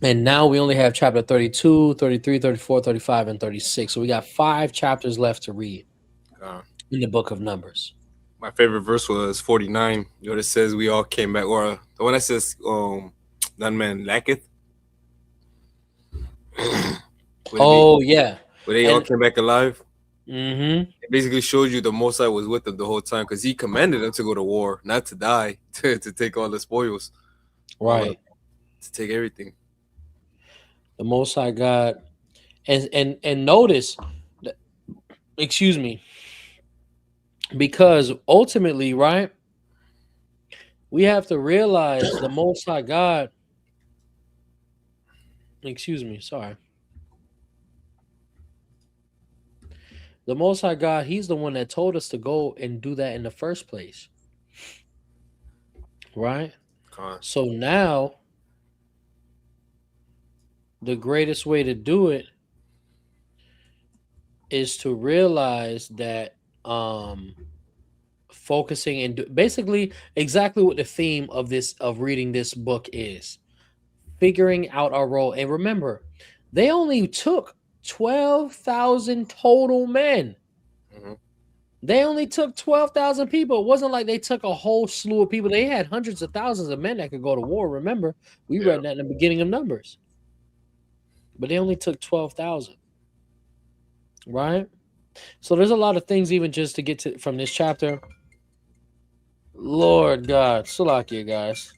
And now we only have chapter 32, 33, 34, 35, and 36. So we got 5 chapters left to read in the book of Numbers. My favorite verse was 49. You know what it says? We all came back. Or the one that says, none man lacketh. Yeah. Where they all came back alive. Mm-hmm. It basically shows you the Most High was with them the whole time because he commanded them to go to war, not to die, to take all the spoils. Right. To take everything. The Most High God. And notice, excuse me, because ultimately, right, we have to realize the Most High God, excuse me, sorry. The Most High God, He's the one that told us to go and do that in the first place. Right? So now, the greatest way to do it is to realize that focusing and basically exactly what the theme of reading this book is, figuring out our role. And remember, they only took 12,000 total men. Mm-hmm. They only took 12,000 people. It wasn't like they took a whole slew of people. They had hundreds of thousands of men that could go to war. Remember, we read that in the beginning of Numbers. But they only took 12,000. Right? So there's a lot of things even just to get to from this chapter. Lord God, Salakia, guys.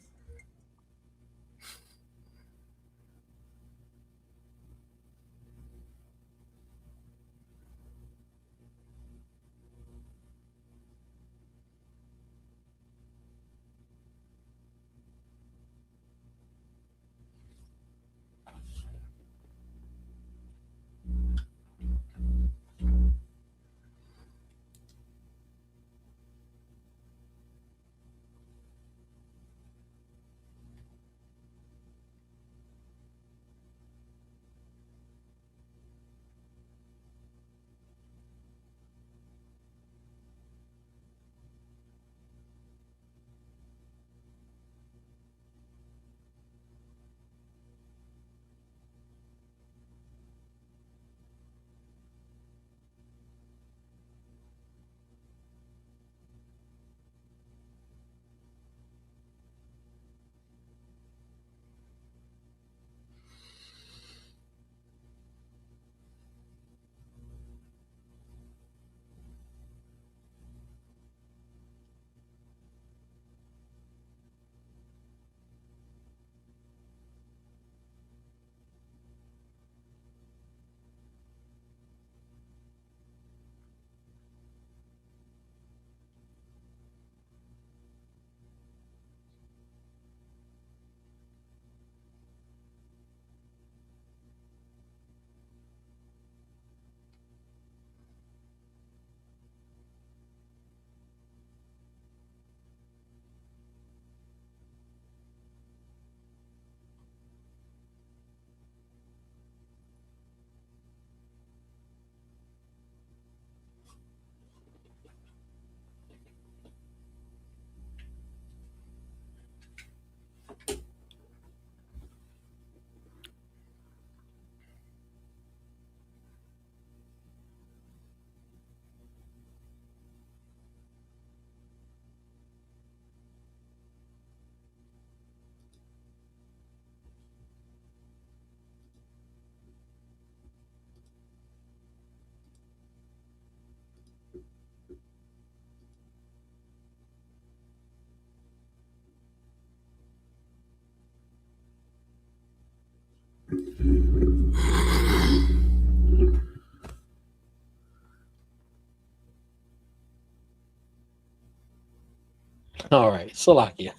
All right, Salakia.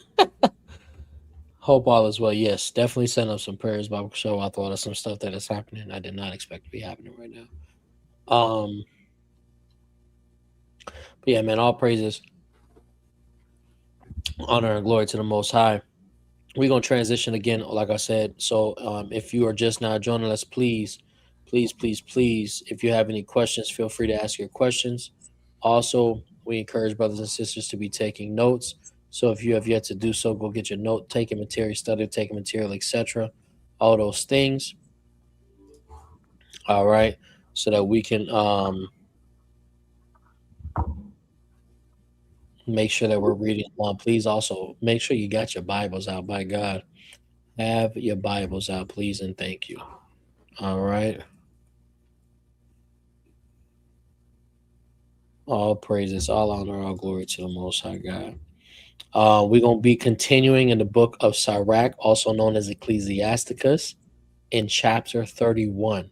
Hope all is well. Yes, definitely send up some prayers, Bible Show. I thought of some stuff that is happening. I did not expect to be happening right now. But yeah, man, all praises, honor, and glory to the Most High. We're gonna transition again, like I said. So, if you are just now joining us, please, if you have any questions, feel free to ask your questions. Also, we encourage brothers and sisters to be taking notes. So, if you have yet to do so, go get your note taking material, study taking material, etc. All those things. All right, so that we can make sure that we're reading along. Please also make sure you got your Bibles out. By God, have your Bibles out, please, and thank you. All right. All praises, all honor, all glory to the Most High God. We're going to be continuing in the book of Sirach, also known as Ecclesiasticus, in chapter 31.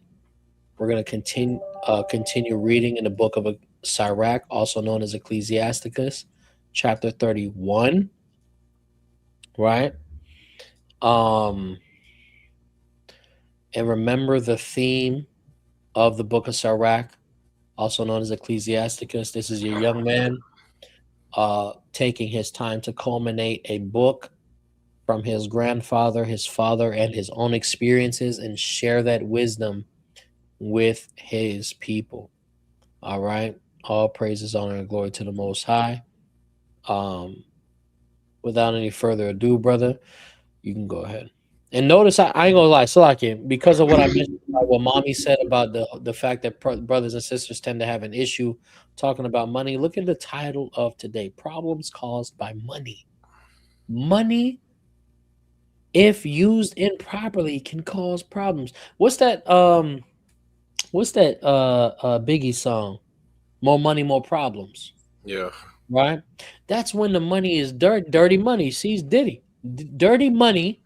We're going to continue reading in the book of Sirach, also known as Ecclesiasticus, chapter 31. Right? And remember the theme of the book of Sirach. also known as Ecclesiasticus. This is your young man taking his time to culminate a book from his grandfather, his father, and his own experiences and share that wisdom with his people. All right. All praises, honor, and glory to the Most High. Without any further ado, brother, you can go ahead. And notice, I ain't gonna lie, Salaki, because of what I mentioned about what mommy said about the fact that brothers and sisters tend to have an issue talking about money. Look at the title of today: Problems Caused by Money. Money, if used improperly, can cause problems. What's that? Biggie song? More money, more problems. Yeah. Right? That's when the money is dirty money. Sees Diddy. Dirty money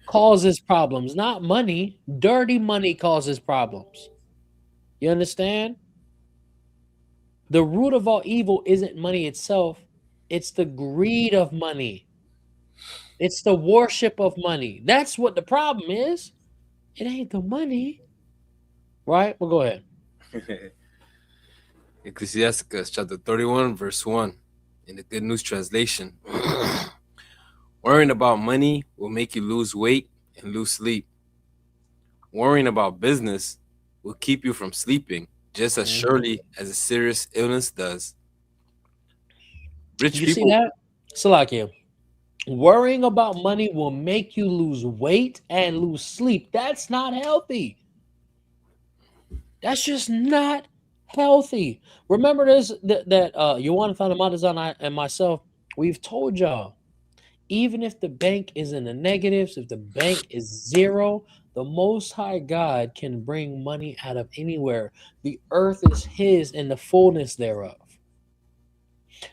causes problems, not money. Dirty money causes problems. You understand? The root of all evil isn't money itself, it's the greed of money. It's the worship of money. That's what the problem is. It ain't the money. Right? Well, go ahead. Ecclesiasticus chapter 31, verse 1, in the Good News Translation. Worrying about money will make you lose weight and lose sleep. Worrying about business will keep you from sleeping just as surely as a serious illness does. Rich You see people. that? Salakia. Worrying about money will make you lose weight and lose sleep. That's not healthy. That's just not healthy. Remember this, that Yahawanathan Ahmataza and myself, we've told y'all, even if the bank is in the negatives, if the bank is zero, the Most High God can bring money out of anywhere. The earth is His and the fullness thereof.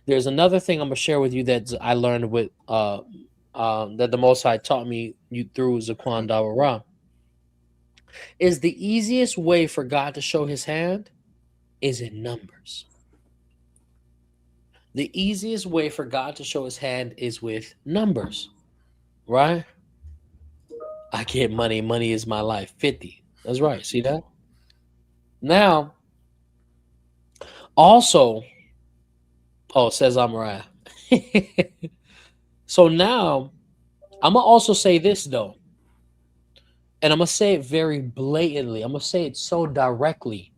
There's another thing I'm gonna share with you that I learned with that the Most High taught me through Zaquan Dawara. Is the easiest way for God to show His hand is in numbers. The easiest way for God to show His hand is with numbers, right? I get money. Money is my life. 50. That's right. See that? Now, also, says Amariah. So now, I'm going to also say this, though. And I'm going to say it very blatantly. I'm going to say it so directly.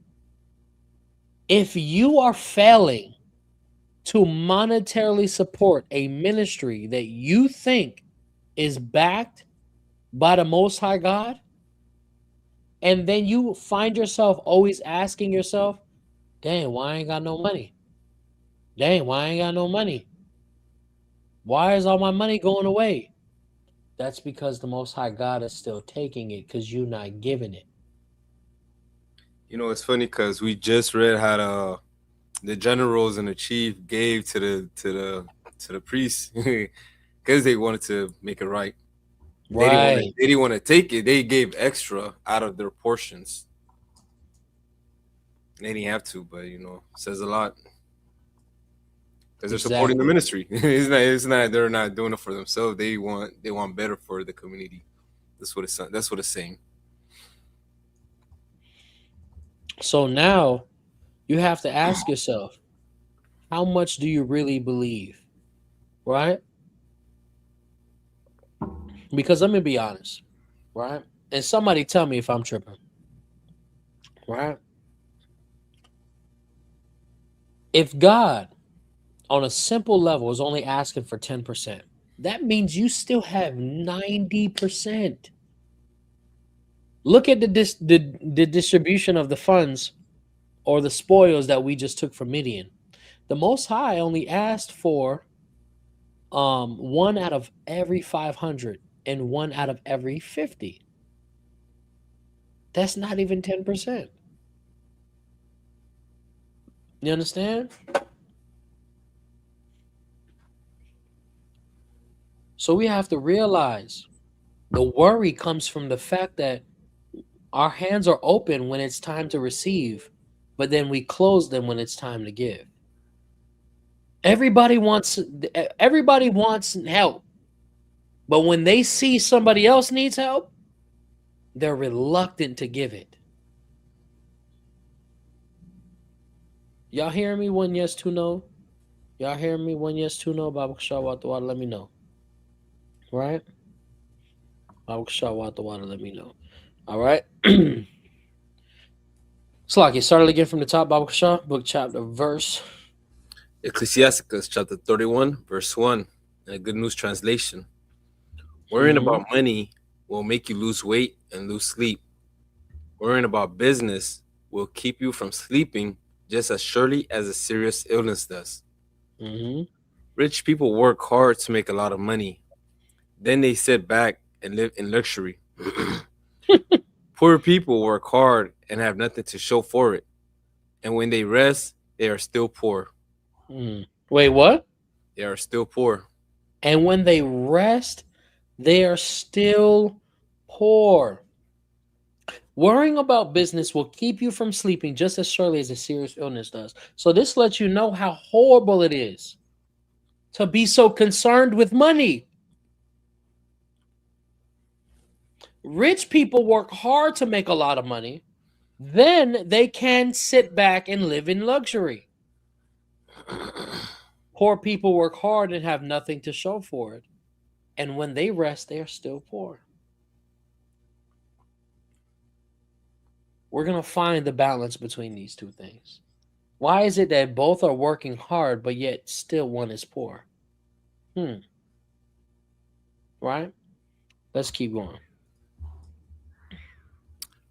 If you are failing to monetarily support a ministry that you think is backed by the Most High God, and then you find yourself always asking yourself, dang, why I ain't got no money? Dang, why I ain't got no money? Why is all my money going away? That's because the Most High God is still taking it because you're not giving it. You know, it's funny because we just read how the generals and the chief gave to the priests because they wanted to make it right. Right. They didn't want to take it. They gave extra out of their portions. They didn't have to, but it says a lot because they're supporting the ministry. It's not they're not doing it for themselves. They want better for the community. That's what it's saying. So now you have to ask yourself, how much do you really believe? Right? Because let me be honest, right? And somebody tell me if I'm tripping. Right? If God, on a simple level, is only asking for 10%, that means you still have 90%. Look at the distribution of the funds or the spoils that we just took from Midian. The Most High only asked for 1 out of every 500 and 1 out of every 50. That's not even 10%. You understand? So we have to realize the worry comes from the fact that our hands are open when it's time to receive, but then we close them when it's time to give. Everybody wants help. But when they see somebody else needs help, they're reluctant to give it. Y'all hearing me? 1 yes, 2 no. Y'all hearing me? 1 yes, 2 no. Baba Kasha Wata Wata, let me know. Right? Baba Kasha Wata Wata, let me know. All right. Slocky, started again from the top. Baba Kasha, book, chapter, verse. Ecclesiasticus chapter 31, verse 1, in a Good News translation. Worrying Mm-hmm. about money will make you lose weight and lose sleep. Worrying about business will keep you from sleeping just as surely as a serious illness does. Mm-hmm. Rich people work hard to make a lot of money. Then they sit back and live in luxury. Poor people work hard and have nothing to show for it. And when they rest, they are still poor. Wait, what? They are still poor. And when they rest, they are still poor. Worrying about business will keep you from sleeping just as surely as a serious illness does. So this lets you know how horrible it is to be so concerned with money. Rich people work hard to make a lot of money. Then they can sit back and live in luxury. Poor people work hard and have nothing to show for it. And when they rest, they are still poor. We're going to find the balance between these two things. Why is it that both are working hard, but yet still one is poor? Right? Let's keep going.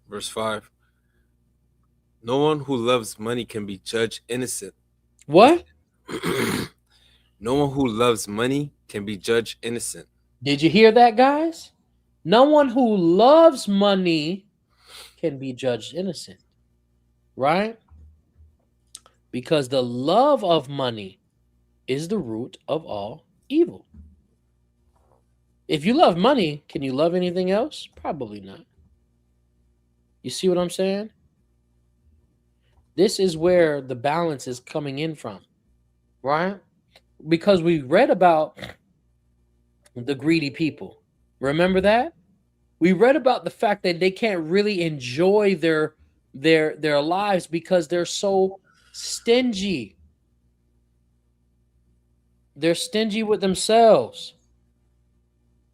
Verse 5. No one who loves money can be judged innocent. What? No one who loves money can be judged innocent. Did you hear that, guys? No one who loves money can be judged innocent. Right? Because the love of money is the root of all evil. If you love money, can you love anything else? Probably not. You see what I'm saying? This is where the balance is coming in from, right? Because we read about the greedy people. Remember that? We read about the fact that they can't really enjoy their lives because they're so stingy. They're stingy with themselves.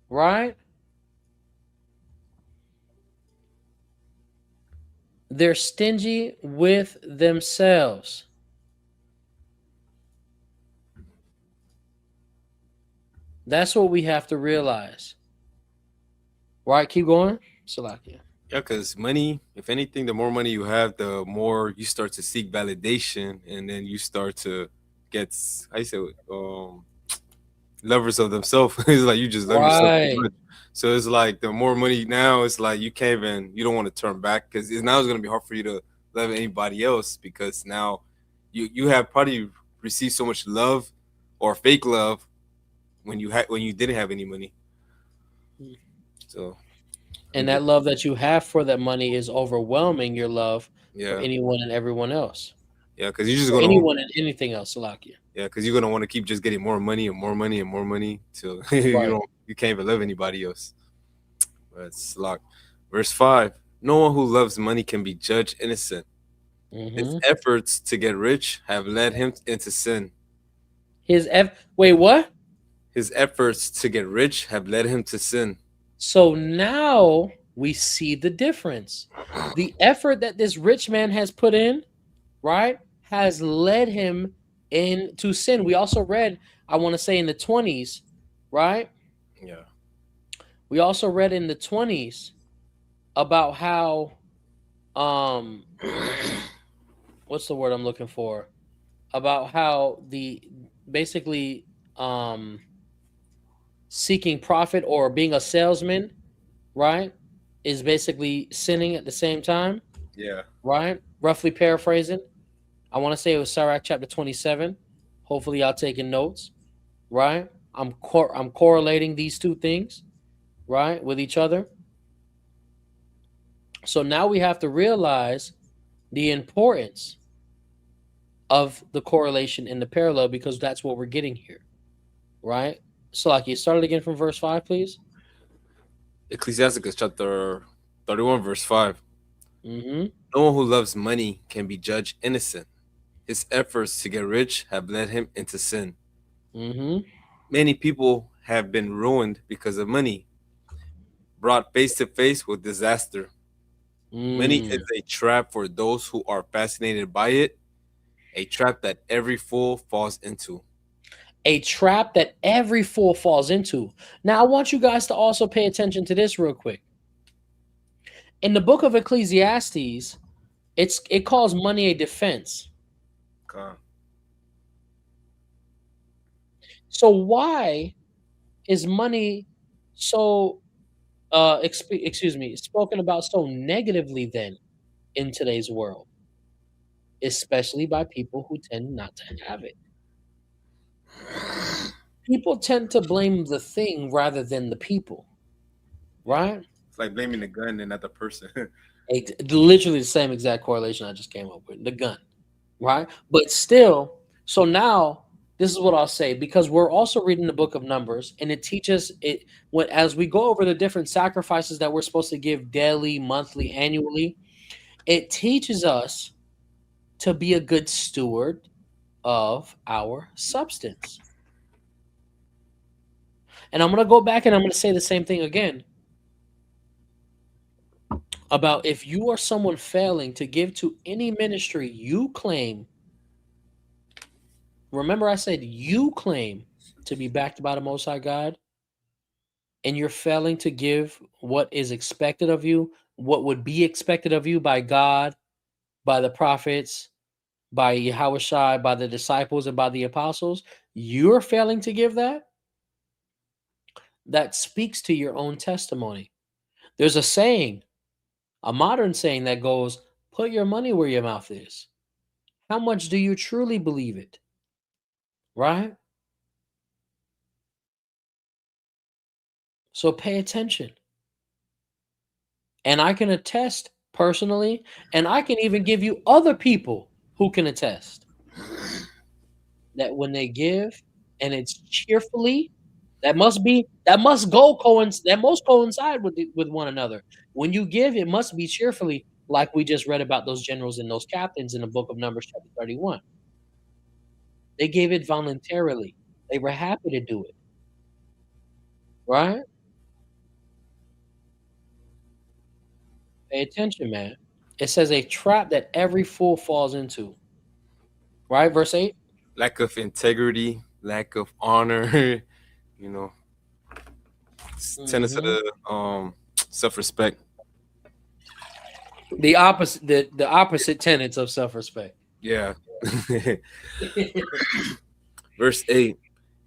Right? They're stingy with themselves. That's what we have to realize. Right? Keep going. Salakia. Yeah, because money, if anything, the more money you have, the more you start to seek validation, and then you start to get, I say, lovers of themselves. It's like you just love yourself too Right. much. So it's like the more money now, it's like you can't even, you don't want to turn back because now it's going to be hard for you to love anybody else because now you have probably received so much love or fake love when you didn't have any money. So And that love that you have for that money is overwhelming your love for yeah, anyone and everyone else. yeah, because you're just For gonna anyone and anything else, Salakia. yeah, because you're gonna want to keep just getting more money and more money and more money till Right. you can't even love anybody else. That's locked. Verse 5. No one who loves money can be judged innocent. His Mm-hmm. efforts to get rich have led him into sin. Wait, what? His efforts to get rich have led him to sin. So now we see the difference. The effort that this rich man has put in, right, has led him into sin. We also read, I want to say in the 20s, right? Yeah. We also read in the 20s about how what's the word I'm looking for? About how the basically seeking profit or being a salesman, right, is basically sinning at the same time, Yeah. right? Roughly paraphrasing. I want to say it was Sirach chapter 27. Hopefully y'all taking notes, right? I'm correlating these two things, right, with each other. So now we have to realize the importance of the correlation and the parallel because that's what we're getting here, right? So, like, you started again from verse 5, please. Ecclesiasticus chapter 31, verse 5. Mm-hmm. No one who loves money can be judged innocent. His efforts to get rich have led him into sin. Mm-hmm. Many people have been ruined because of money, brought face to face with disaster. Money is a trap for those who are fascinated by it, a trap that every fool falls into. A trap that every fool falls into. Now, I want you guys to also pay attention to this real quick. In the book of Ecclesiastes, it calls money a defense. Con. So why is money so excuse me, spoken about so negatively then in today's world, especially by people who tend not to have it? People tend to blame the thing rather than the people, Yeah. right? It's like blaming the gun and not the person. Literally the same exact correlation I just came up with. The gun, right? But still, so now this is what I'll say, because we're also reading the book of Numbers, and it teaches it when as we go over the different sacrifices that we're supposed to give daily, monthly, annually, it teaches us to be a good steward of our substance. And I'm going to go back and I'm going to say the same thing again about if you are someone failing to give to any ministry you claim. Remember, I said you claim to be backed by the Most High God, and you're failing to give what is expected of you, what would be expected of you by God, by the prophets, by Yahawashi, by the disciples, and by the apostles. You're failing to give that. That speaks to your own testimony. There's a saying, a modern saying that goes, put your money where your mouth is. How much do you truly believe it? Right? So pay attention. And I can attest personally, and I can even give you other people who can attest that when they give and it's cheerfully, that must coincide with one another. When you give, it must be cheerfully, like we just read about those generals and those captains in the book of Numbers, chapter 31. They gave it voluntarily. They were happy to do it, right? Pay attention, man. It says a trap that every fool falls into. Right? Verse 8. Lack of integrity, lack of honor, you know, tendency Mhm. to self-respect. The opposite the opposite tenets of self-respect. Yeah. Verse 8.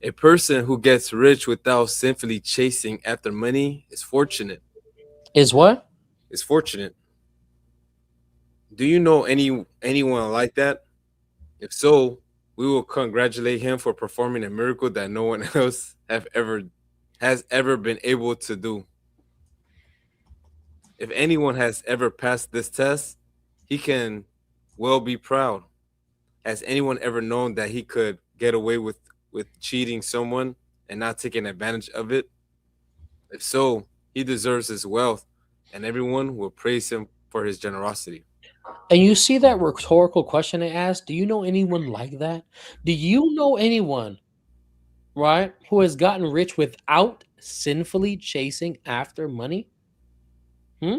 A person who gets rich without sinfully chasing after money is fortunate. Is what? Is fortunate. Do you know anyone like that? If so, we will congratulate him for performing a miracle that no one else has ever been able to do. If anyone has ever passed this test, he can well be proud. Has anyone ever known that he could get away with cheating someone and not taking advantage of it? If so, he deserves his wealth, and everyone will praise him for his generosity. And you see that rhetorical question it asked? Do you know anyone like that? Do you know anyone, right, who has gotten rich without sinfully chasing after money? Hmm?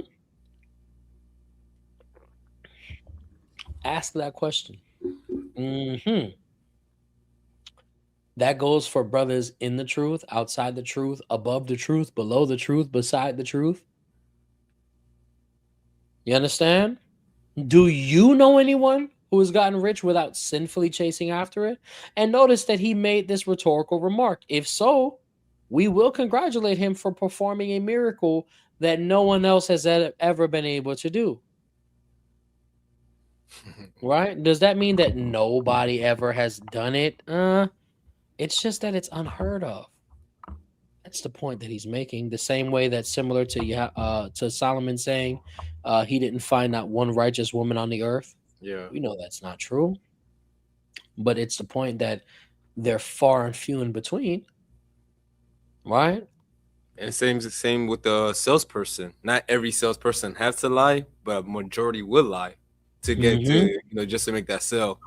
Ask that question. Hmm. That goes for brothers in the truth, outside the truth, above the truth, below the truth, beside the truth. You understand? Do you know anyone who has gotten rich without sinfully chasing after it? And notice that he made this rhetorical remark. If so, we will congratulate him for performing a miracle that no one else has ever been able to do. Right? Does that mean that nobody ever has done it? It's just that it's unheard of. That's the point that he's making. The same way that's similar to Solomon saying he didn't find not one righteous woman on the earth. Yeah. We know that's not true. But it's the point that they're far and few in between, right? And same with the salesperson. Not every salesperson has to lie, but majority will lie to get to Hmm. just to make that sale.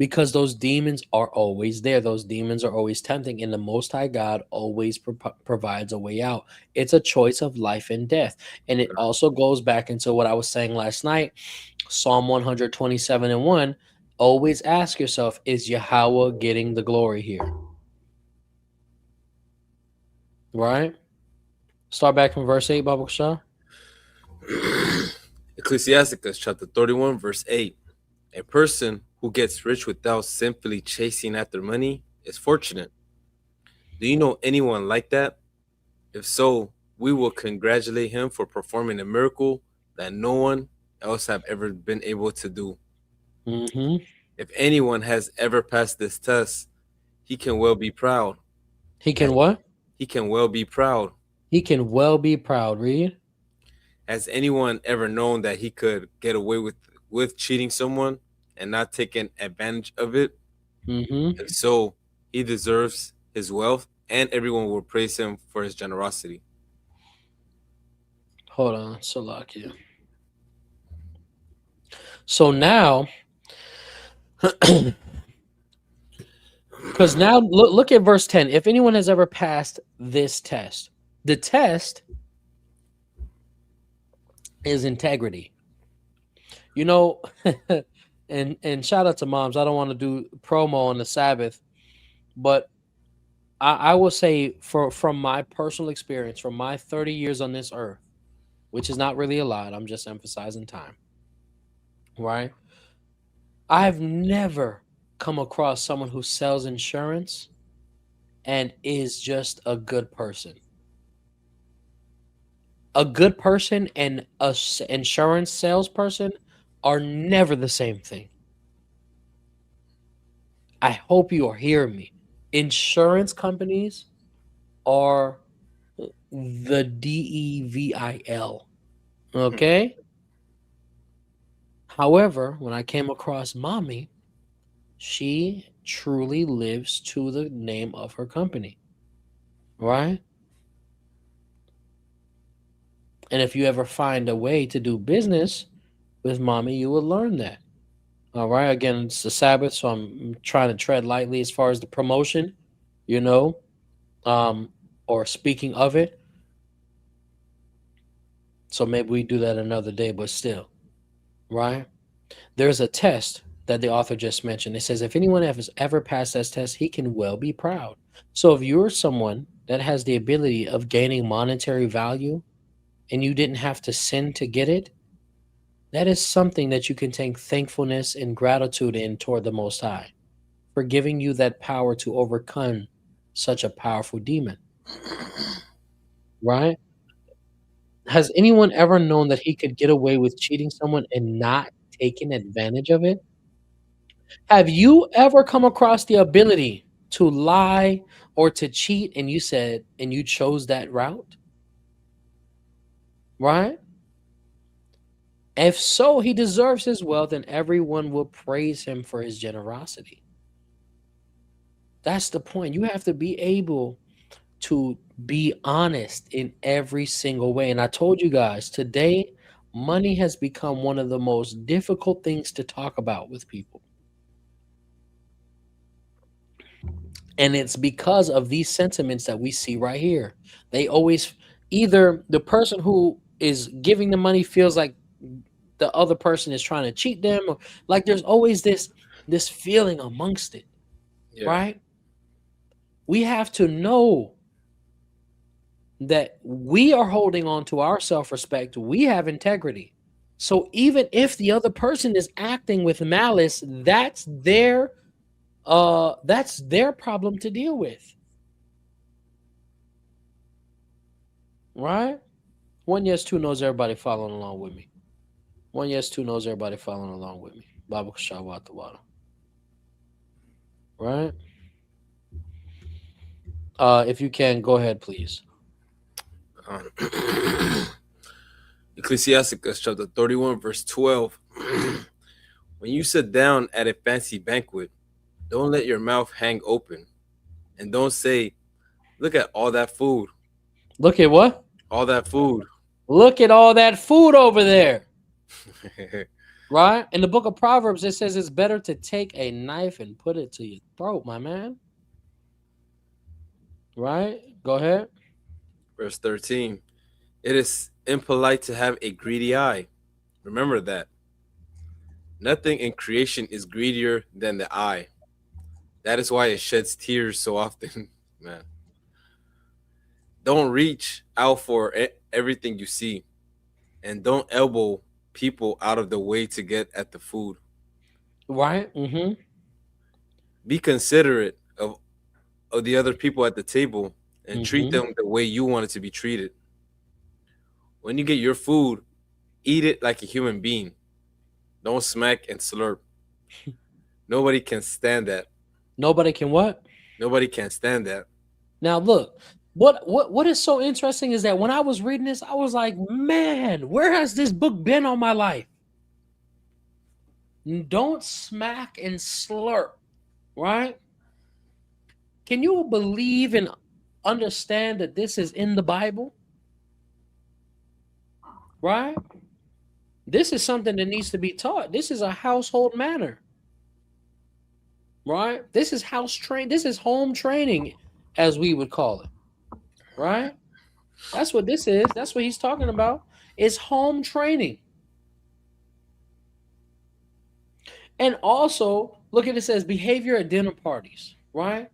Because those demons are always there. Those demons are always tempting, and the Most High God always provides a way out. It's a choice of life and death. And it also goes back into what I was saying last night, Psalm 127:1. Always ask yourself, is Yahweh getting the glory here? Right? Start back from verse 8, Baba Shah. Ecclesiasticus chapter 31, verse 8. A person who gets rich without simply chasing after money is fortunate. Do you know anyone like that? If so, we will congratulate him for performing a miracle that no one else have ever been able to do. Mm-hmm. If anyone has ever passed this test, he can well be proud. He can what? He can well be proud. He can well be proud. Read. Has anyone ever known that he could get away with cheating someone and not taking advantage of it? Mm-hmm. If so, he deserves his wealth, and everyone will praise him for his generosity. Hold on, Salakia. So now, because now look at verse 10. If anyone has ever passed this test, the test is integrity. You know, and shout out to moms. I don't want to do promo on the Sabbath, but I will say from my personal experience, from my 30 years on this earth, which is not really a lot, I'm just emphasizing time, right? I've never come across someone who sells insurance and is just a good person. A good person and a insurance salesperson are never the same thing. I hope you are hearing me. Insurance companies are the devil. Okay? However, when I came across mommy, she truly lives to the name of her company. Right? And if you ever find a way to do business with mommy, you will learn that. All right. Again, it's the Sabbath, so I'm trying to tread lightly as far as the promotion, you know, or speaking of it. So maybe we do that another day, but still, right? There's a test that the author just mentioned. It says if anyone has ever passed that test, he can well be proud. So if you're someone that has the ability of gaining monetary value and you didn't have to sin to get it, that is something that you can take thankfulness and gratitude in toward the Most High for giving you that power to overcome such a powerful demon. Right? Has anyone ever known that he could get away with cheating someone and not taking advantage of it? Have you ever come across the ability to lie or to cheat and you said and you chose that route? Right? If so, he deserves his wealth and everyone will praise him for his generosity. That's the point. You have to be able to be honest in every single way. And I told you guys today, money has become one of the most difficult things to talk about with people. And it's because of these sentiments that we see right here. They always either the person who is giving the money feels like the other person is trying to cheat them, or like there's always this feeling amongst it. Yeah. Right? We have to know that we are holding on to our self-respect. We have integrity. So even if the other person is acting with malice, that's their problem to deal with. Right? 1 yes 2 knows everybody following along with me. 1 yes 2 knows everybody following along with me. Baba Shawatawada. Right? If you can, go ahead, please. Ecclesiasticus chapter 31, verse 12. When you sit down at a fancy banquet, don't let your mouth hang open. And don't say, look at all that food. Look at what? All that food. Look at all that food over there. Right? In the book of Proverbs, it says it's better to take a knife and put it to your throat, my man. Right? Go ahead. Verse 13. It is impolite to have a greedy eye. Remember that. Nothing in creation is greedier than the eye. That is why it sheds tears so often. Man. Don't reach out for everything you see, and don't elbow people out of the way to get at the food. Right? Mm-hmm. Be considerate of the other people at the table and treat Mm-hmm. them the way you want it to be treated. When you get your food, eat it like a human being. Don't smack and slurp. Nobody can stand that. Nobody can what? Nobody can stand that. Now look, what is so interesting is that when I was reading this, I was like, man, where has this book been all my life? Don't smack and slurp, right? Can you believe and understand that this is in the Bible? Right? This is something that needs to be taught. This is a household manner. Right? This is this is home training, as we would call it. Right? That's what this is. That's what he's talking about. It's home training. And also, look at it says behavior at dinner parties, right?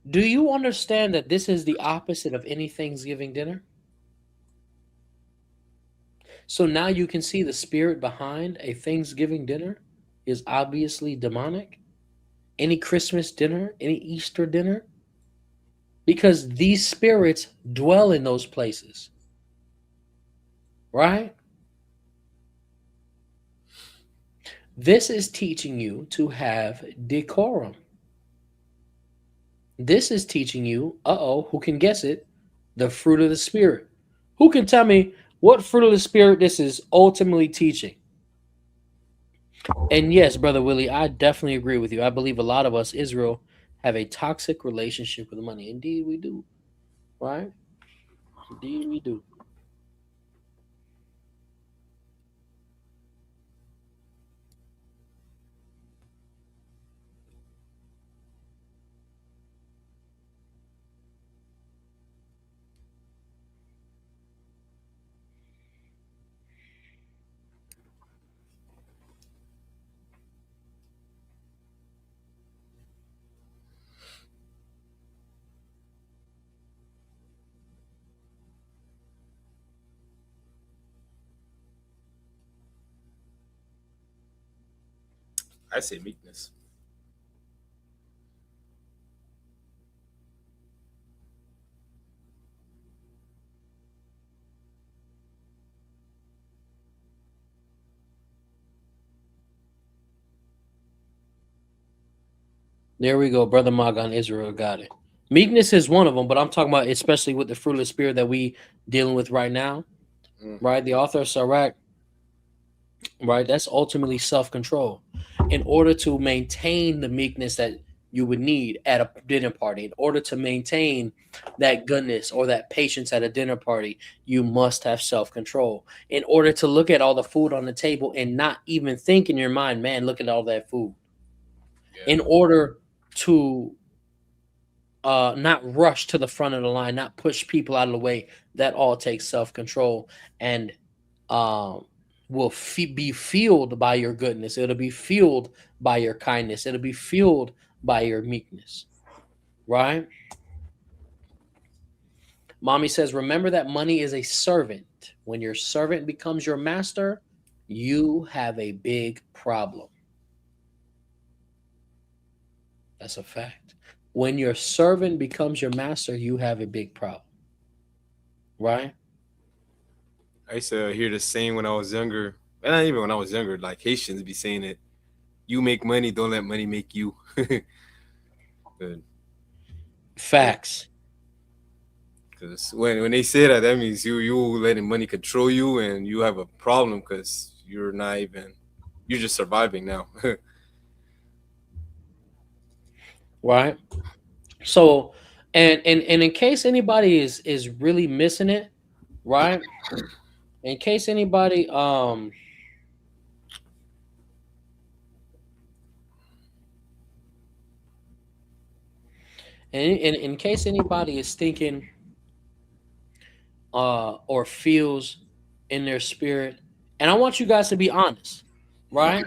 Do you understand that this is the opposite of any Thanksgiving dinner? So now you can see the spirit behind a Thanksgiving dinner is obviously demonic. Any Christmas dinner, any Easter dinner, because these spirits dwell in those places, right? This is teaching you to have decorum. This is teaching you, who can guess it? The fruit of the Spirit. Who can tell me what fruit of the Spirit this is ultimately teaching? And yes, Brother Willie, I definitely agree with you. I believe a lot of us, Israel, have a toxic relationship with money. Indeed, we do. Right? Indeed, we do. I say meekness. There we go. Brother Magan Israel got it. Meekness is one of them, but I'm talking about especially with the fruit of the Spirit that we dealing with right now. Mm. Right? The author of Sirach, right? That's ultimately self-control. In order to maintain the meekness that you would need at a dinner party, in order to maintain that goodness or that patience at a dinner party, you must have self-control. In order to look at all the food on the table and not even think in your mind, man, look at all that food. Yeah. In order to not rush to the front of the line, not push people out of the way, that all takes self-control. And um, will be fueled by your goodness. It'll be fueled by your kindness. It'll be fueled by your meekness. Right? Mommy says, remember that money is a servant. When your servant becomes your master, you have a big problem. That's a fact. When your servant becomes your master, you have a big problem. Right? I used to hear the saying when I was younger. And not even when I was younger, like Haitians be saying it. You make money, don't let money make you. Good. Facts. Because when they say that, that means you letting money control you, and you have a problem because you're not even you're just surviving now. Right? So, and in case anybody is really missing it, right? In case anybody And in case anybody is thinking or feels in their spirit, and I want you guys to be honest, right?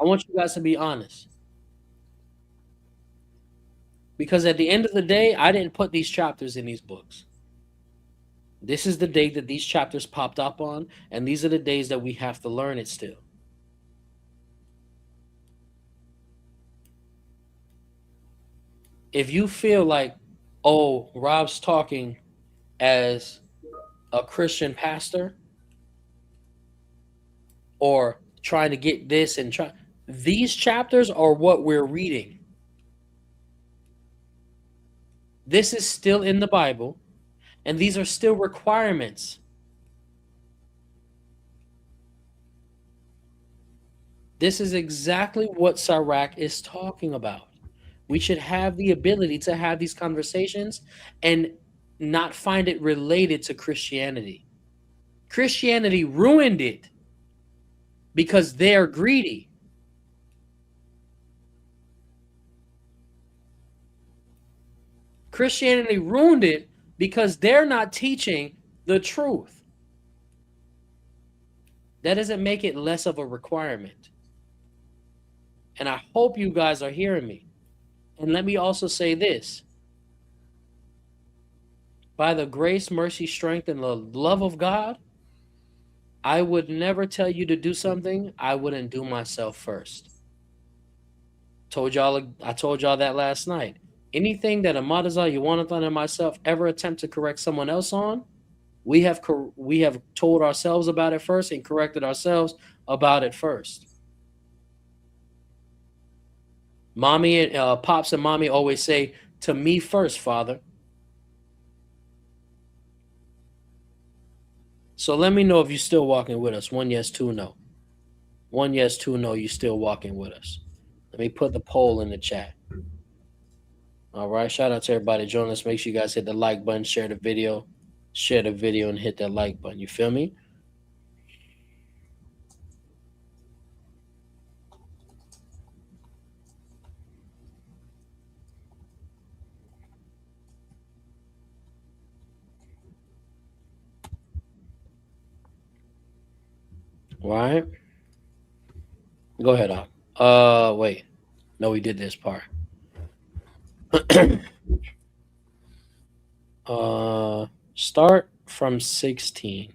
I want you guys to be honest. Because at the end of the day, I didn't put these chapters in these books. This is the date that these chapters popped up on, and these are the days that we have to learn it still. If you feel like, oh, Rob's talking as a Christian pastor or trying to get this and try, these chapters are what we're reading. This is still in the Bible, and these are still requirements. This is exactly what Sirach is talking about. We should have the ability to have these conversations and not find it related to Christianity. Christianity ruined it because they're greedy. Christianity ruined it because they're not teaching the truth. That doesn't make it less of a requirement. And I hope you guys are hearing me. And let me also say this. By the grace, mercy, strength, and the love of God, I would never tell you to do something I wouldn't do myself first. I told y'all that last night. Anything that Ahmataza, Yahawanathan, and myself ever attempt to correct someone else on, we have told ourselves about it first and corrected ourselves about it first. Mommy and pops and mommy always say, "To me first, Father." So let me know if you're still walking with us. 1 yes, 2 no. 1 yes, 2 no. You still walking with us? Let me put the poll in the chat. All right. Shout out to everybody joining us. Make sure you guys hit the like button, share the video, and hit that like button. You feel me? All right. Go ahead, Op. Wait. No, we did this part. Start from 16.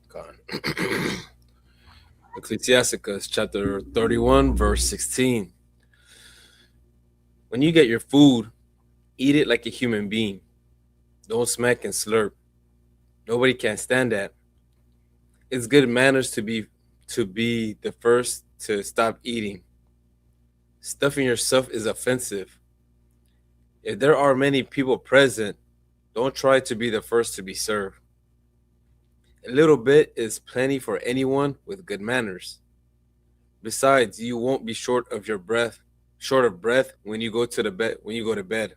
God. Ecclesiasticus chapter 31, verse 16. When you get your food, eat it like a human being. Don't smack and slurp. Nobody can stand that. It's good manners to be the first to stop eating. Stuffing yourself is offensive. If there are many people present, don't try to be the first to be served. A little bit is plenty for anyone with good manners. Besides, you won't be short of breath when you go to bed.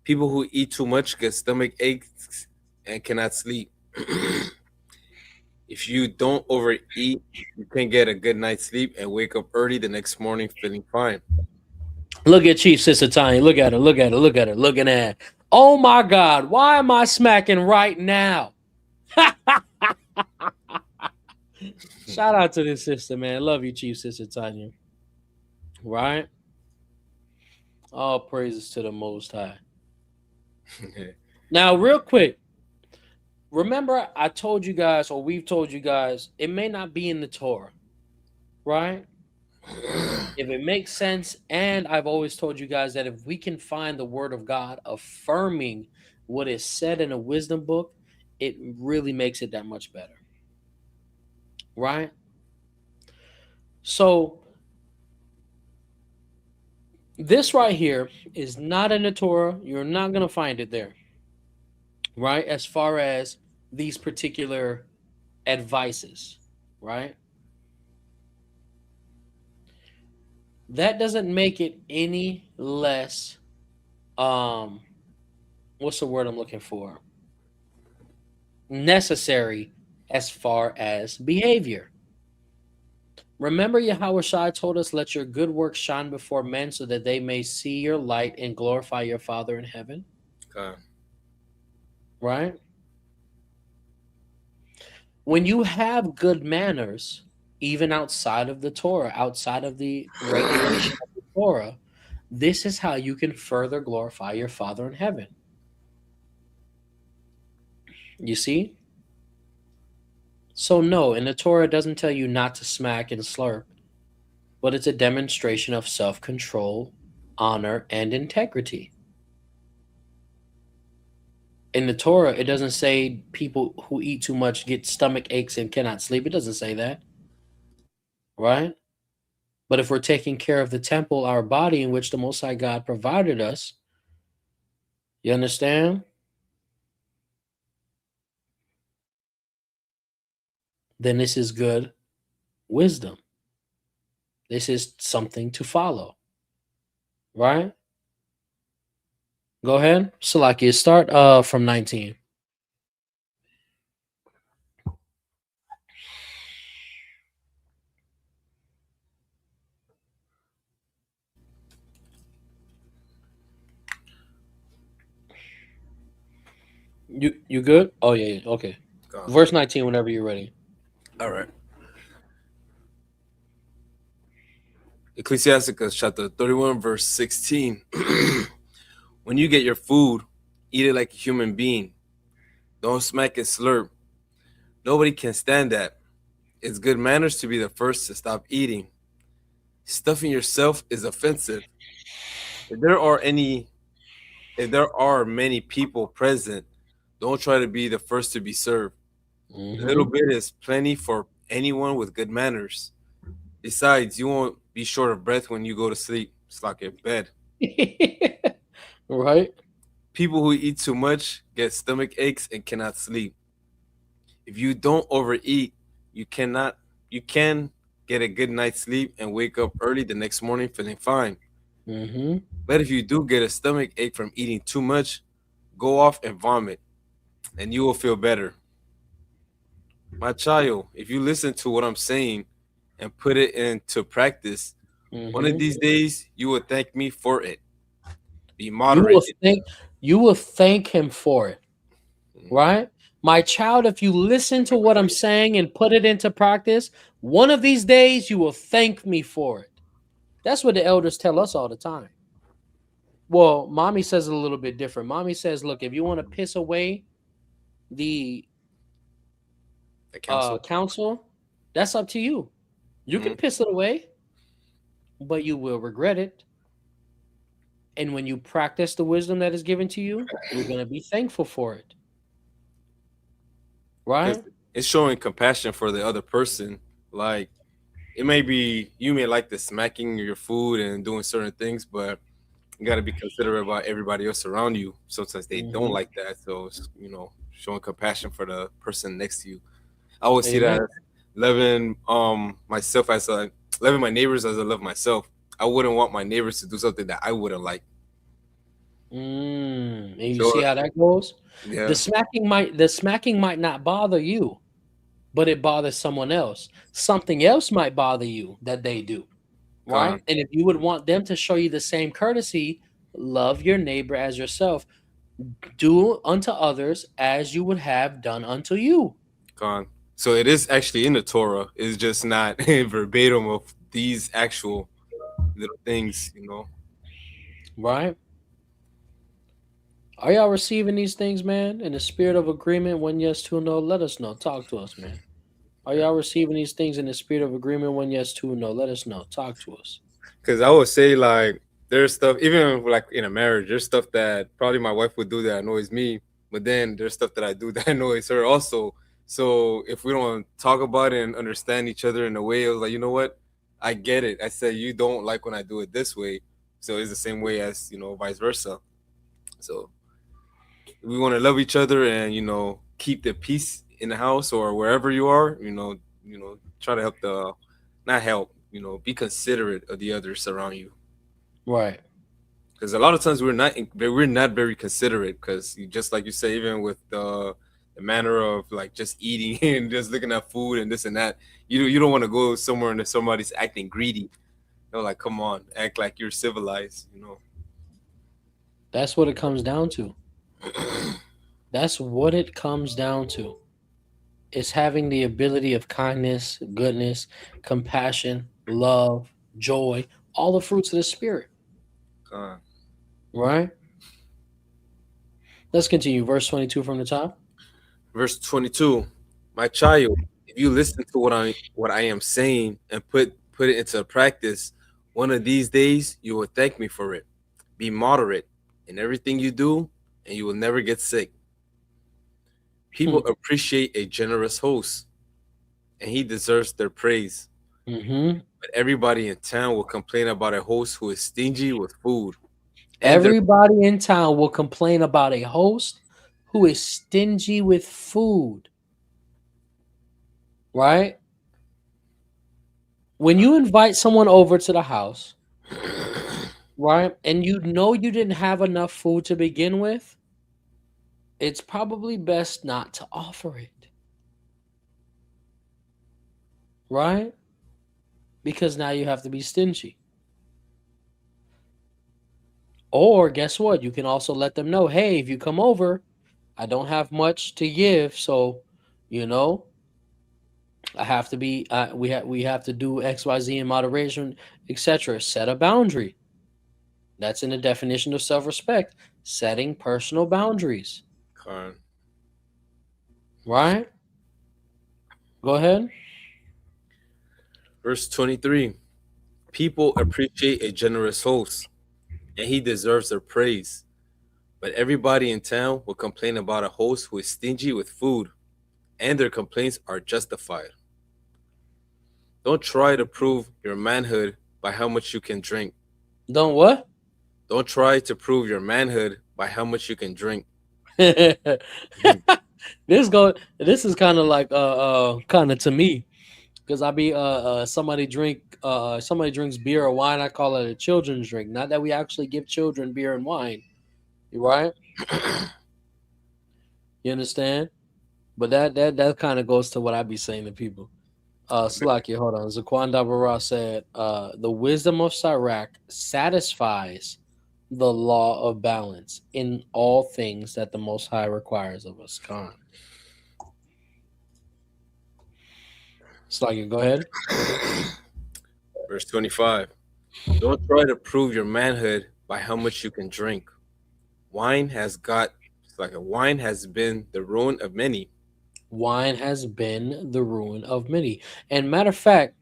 People who eat too much get stomach aches and cannot sleep. If you don't overeat, you can get a good night's sleep and wake up early the next morning feeling fine. Look at Chief Sister Tanya. Look at her. Look at her. Look at her. Looking at. Oh my God. Why am I smacking right now? Shout out to this sister, man. Love you, Chief Sister Tanya. Right? All praises to the Most High. Now, real quick. Remember, I told you guys, or we've told you guys, it may not be in the Torah. Right? If it makes sense, and I've always told you guys that if we can find the word of God affirming what is said in a wisdom book, it really makes it that much better. Right? So this right here is not in the Torah. You're not going to find it there. Right? As far as these particular advices. Right? That doesn't make it any less what's the word I'm looking for? Necessary as far as behavior. Remember, Yahawashi told us, "Let your good works shine before men, so that they may see your light and glorify your Father in heaven." God. Right? When you have good manners, even outside of the Torah, outside of the regulation of the Torah, this is how you can further glorify your Father in heaven. You see? So, no, and the Torah doesn't tell you not to smack and slurp, but it's a demonstration of self control, honor, and integrity. In the Torah, it doesn't say people who eat too much get stomach aches and cannot sleep. It doesn't say that, right? But if we're taking care of the temple, our body, in which the Most High God provided us, you understand? Then this is good wisdom. This is something to follow, right? Go ahead, Salakia. Start from 19. You good? Oh yeah, yeah. Okay. God. Verse 19 whenever you're ready. All right. Ecclesiasticus chapter 31, verse 16. When you get your food, eat it like a human being. Don't smack and slurp. Nobody can stand that. It's good manners to be the first to stop eating. Stuffing yourself is offensive. If there are any if there are many people present, don't try to be the first to be served. A little Mm-hmm. bit is plenty for anyone with good manners. Besides, you won't be short of breath when you go to sleep. It's like a bed. Right? People who eat too much get stomach aches and cannot sleep. If you don't overeat, you cannot you can get a good night's sleep and wake up early the next morning feeling fine. Mm-hmm. But if you do get a stomach ache from eating too much, go off and vomit, and you will feel better. My child, if you listen to what I'm saying and put it into practice, one of Mm-hmm. these days you will thank me for it. Be You will moderate. think you will thank him for it, Mhm. right? My child, if you listen to what I'm saying and put it into practice, one of these days you will thank me for it. That's what the elders tell us all the time. Well, mommy says it a little bit different. Mommy says, look, if you want to piss away the The council. counsel, that's up to you. You can Mhm. piss it away, but you will regret it. And when you practice the wisdom that is given to you, you're going to be thankful for it, Because right? it's showing compassion for the other person. Like it may be you may like the smacking your food and doing certain things, but you got to be considerate about everybody else around you. Sometimes they don't Hmm. like that, so it's, showing compassion for the person next to you. I always see that Amen. as loving myself as loving my neighbors as I love myself. I wouldn't want my neighbors to do something that I wouldn't like. And you So see how that goes? yeah, The smacking might not bother you, but it bothers someone else. Something else might bother you that they do, right? con And if you would want them to show you the same courtesy, love your neighbor as yourself. Do unto others as you would have done unto you, con. So it is actually in the Torah. It's just not verbatim of these actual little things. right? Are y'all receiving these things, man? In the spirit of agreement, one yes, two no. Let us know. Talk to us, man. Are y'all receiving these things in the spirit of agreement? One yes, two no. Let us know. Talk to us. Because I would say like there's stuff even like in a marriage, there's stuff that probably my wife would do that annoys me, but then there's stuff that I do that annoys her also. So if we don't talk about it and understand each other in a way, I was like, you know what? I get it. I said you don't like when I do it this way, so it's the same way as vice versa. So we want to love each other and keep the peace in the house or wherever you are. Try to help not help. Be considerate of the others around you Right. because a lot of times we're not very considerate because just like you say even with the manner of like just eating and just looking at food and this and that. You don't want to go somewhere and somebody's acting greedy. Like, come on, act like you're civilized. That's what it comes down to. That's what it comes down to. It's having the ability of kindness, goodness, compassion, love, joy, all the fruits of the spirit. Right? Let's continue. Verse 22 from the top. Verse 22, my child, if you listen to what I am saying and put it into practice, one of these days you will thank me for it. Be moderate in everything you do, and you will never get sick. People appreciate a generous host, and he deserves their praise. But everybody in town will complain about a host who is stingy with food. Everybody in town will complain about a host who is stingy with food. Right? When you invite someone over to the house, right, and you know you didn't have enough food to begin with, it's probably best not to offer it. Right? Because now you have to be stingy. Or guess what? You can also let them know, hey, if you come over, I don't have much to give, so I have to be. We have to do XYZ in moderation, etc. Set a boundary. That's in the definition of self-respect. Setting personal boundaries. Right? Go ahead. Verse 23, people appreciate a generous host, and he deserves their praise. But everybody in town will complain about a host who is stingy with food, and their complaints are justified. Don't try to prove your manhood by how much you can drink. Don't what? Don't try to prove your manhood by how much you can drink. This is kind of like kind of to me, because I be somebody drinks beer or wine, I call it a children's drink. Not that we actually give children beer and wine, right? You understand? But that kind of goes to what I be saying to people. Slakia, hold on. Zaquan Dabara said, the wisdom of Sirach satisfies the law of balance in all things that the Most High requires of us. Khan. Slakia, go ahead. Verse 25. Don't try to prove your manhood by how much you can drink. Wine has been the ruin of many. Wine has been the ruin of many. And matter of fact,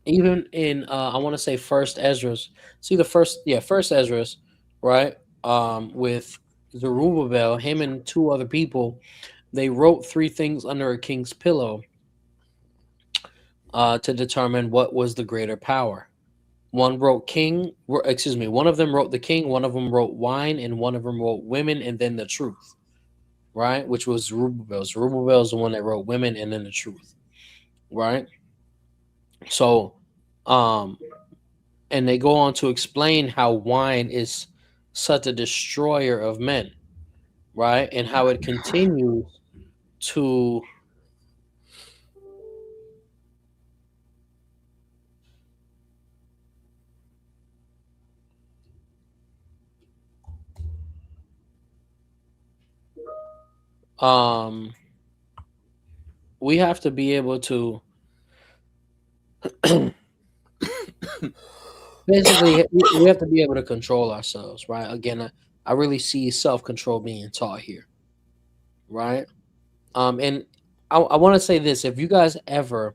even in I want to say First Ezra's, First Ezra's, right? With Zerubbabel, him and two other people, they wrote three things under a king's pillow to determine what was the greater power. One wrote king, excuse me, one of them wrote the king, one of them wrote wine, and one of them wrote women and then the truth, right? Which was Zerubbabel. Zerubbabel is the one that wrote women and then the truth, right? So, and they go on to explain how wine is such a destroyer of men, right? And how it continues to we have to be able to basically we have to be able to control ourselves, right? Again, I really see self-control being taught here, right? And I want to say this: if you guys ever,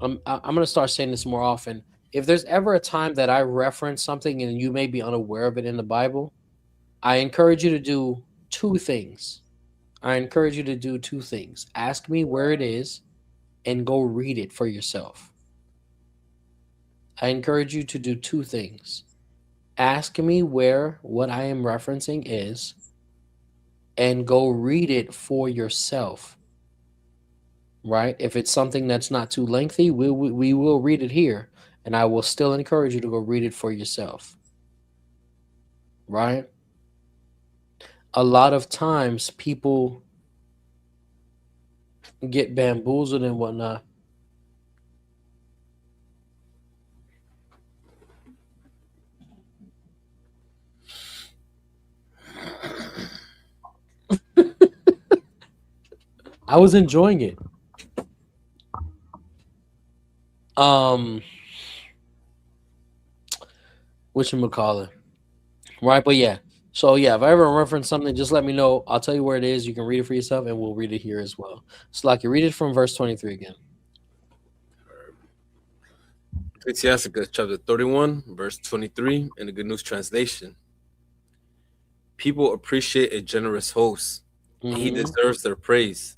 I'm going to start saying this more often. If there's ever a time that I reference something and you may be unaware of it in the Bible, I encourage you to do two things. Ask me where it is and go read it for yourself. I encourage you to do two things. Ask me where what I am referencing is and go read it for yourself. Right? If it's something that's not too lengthy, we will read it here, and I will still encourage you to go read it for yourself. Right? A lot of times people get bamboozled and whatnot. I was enjoying it. Whatchamacallit, right? But yeah. So yeah, if I ever reference something, just let me know. I'll tell you where it is. You can read it for yourself, and we'll read it here as well. So like you read it from verse 23 again. Ecclesiasticus chapter 31, verse 23 in the Good News Translation. People appreciate a generous host, and he deserves their praise.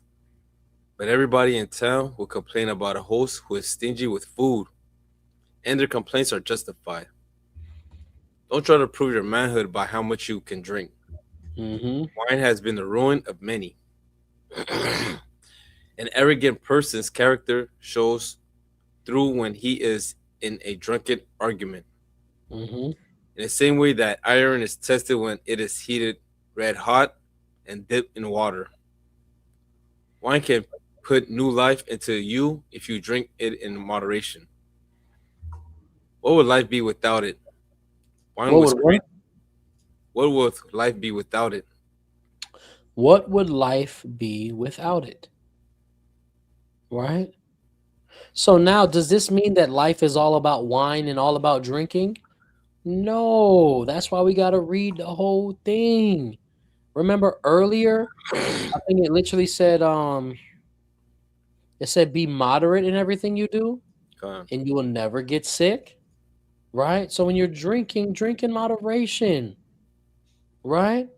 But everybody in town will complain about a host who is stingy with food, and their complaints are justified. Don't try to prove your manhood by how much you can drink. Wine has been the ruin of many. An arrogant person's character shows through when he is in a drunken argument. In the same way that iron is tested when it is heated red hot and dipped in water. Wine can put new life into you if you drink it in moderation. What would life be without it? Wine was created. What would life be without it? What would life be without it? Right? So now, does this mean that life is all about wine and all about drinking? No, that's why we got to read the whole thing. Remember earlier, I think it literally said, it said be moderate in everything you do, and you will never get sick, right? So when you're drinking, drink in moderation, right?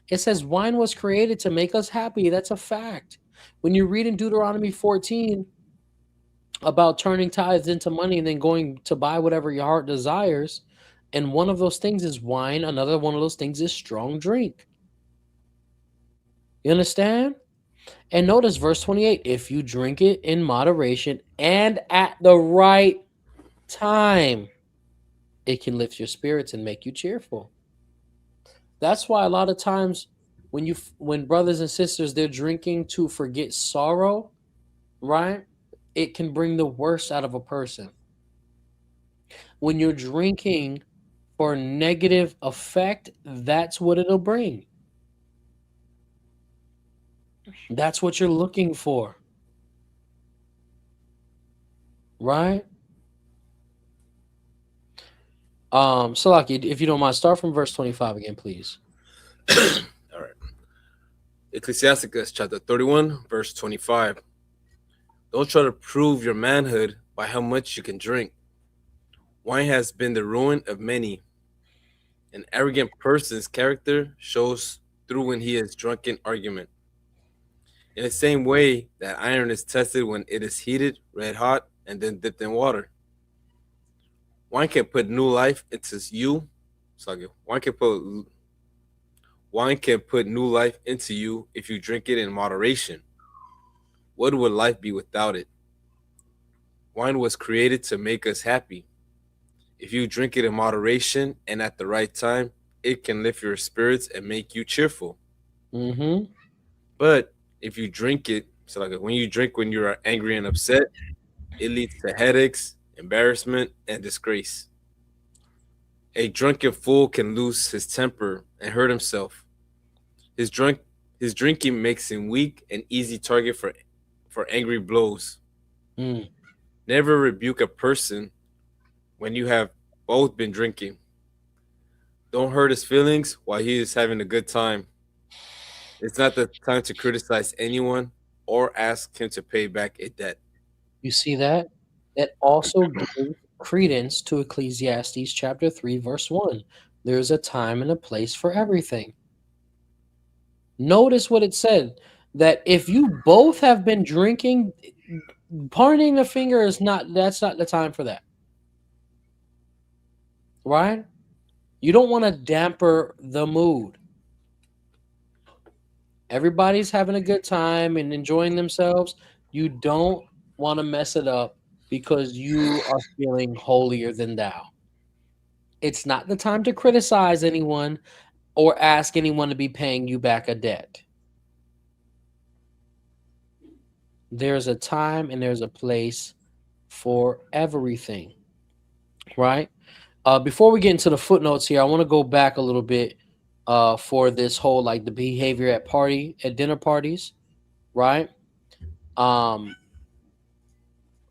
It says wine was created to make us happy. That's a fact. When you read in Deuteronomy 14 about turning tithes into money and then going to buy whatever your heart desires, and one of those things is wine, another one of those things is strong drink. You understand? And notice verse 28, if you drink it in moderation and at the right time, it can lift your spirits and make you cheerful. That's why a lot of times when brothers and sisters, they're drinking to forget sorrow, right? It can bring the worst out of a person. When you're drinking for negative effect, that's what it'll bring. That's what you're looking for. Right? Salaki, if you don't mind, start from verse 25 again, please. All right. Ecclesiasticus chapter 31, verse 25. Don't try to prove your manhood by how much you can drink. Wine has been the ruin of many. An arrogant person's character shows through when he is drunk in argument. In the same way that iron is tested when it is heated red hot and then dipped in water. Wine can put new life into you. Wine can put new life into you if you drink it in moderation. What would life be without it? Wine was created to make us happy. If you drink it in moderation and at the right time, it can lift your spirits and make you cheerful. But if you drink it, so like when you drink when you are angry and upset, it leads to headaches, embarrassment, and disgrace. A drunken fool can lose his temper and hurt himself. His drinking makes him weak and easy target for angry blows. Never rebuke a person when you have both been drinking. Don't hurt his feelings while he is having a good time. It's not the time to criticize anyone or ask him to pay back a debt. You see that? That also gives credence to Ecclesiastes chapter 3, verse 1. There's a time and a place for everything. Notice what it said, that if you both have been drinking, pointing the finger that's not the time for that. Right? You don't want to damper the mood. Everybody's having a good time and enjoying themselves. You don't want to mess it up because you are feeling holier than thou. It's not the time to criticize anyone or ask anyone to be paying you back a debt. There's a time and there's a place for everything, right? Before we get into the footnotes here, I want to go back a little bit for this whole like the behavior at dinner parties, right? Um,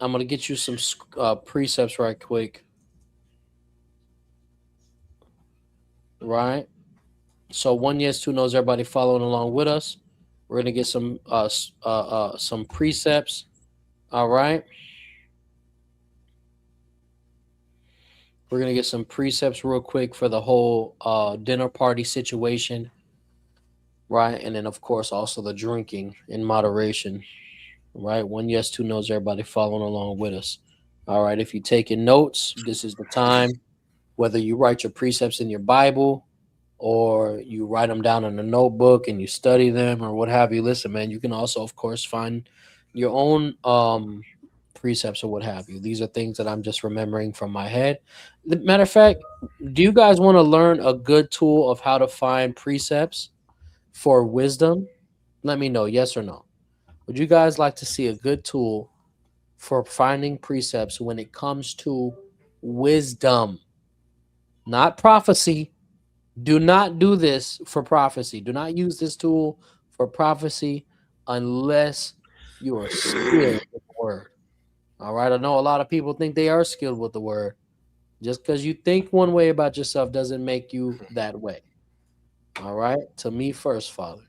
I'm gonna get you some precepts right quick, right? So one yes, two knows, everybody following along with us. We're gonna get some precepts. All right. We're gonna get some precepts real quick for the whole dinner party situation, right? And then of course also the drinking in moderation, right? One yes, two knows, everybody following along with us. All right. If you're taking notes, this is the time. Whether you write your precepts in your Bible or you write them down in a notebook and you study them or what have you. Listen, man, you can also, of course, find your own precepts or what have you. These are things that I'm just remembering from my head. Matter of fact, do you guys want to learn a good tool of how to find precepts for wisdom? Let me know, yes or no. Would you guys like to see a good tool for finding precepts when it comes to wisdom? Not prophecy. Do not do this for prophecy. Do not use this tool for prophecy unless you are skilled with the word. All right. I know a lot of people think they are skilled with the word. Just because you think one way about yourself doesn't make you that way. All right. To me first, Father.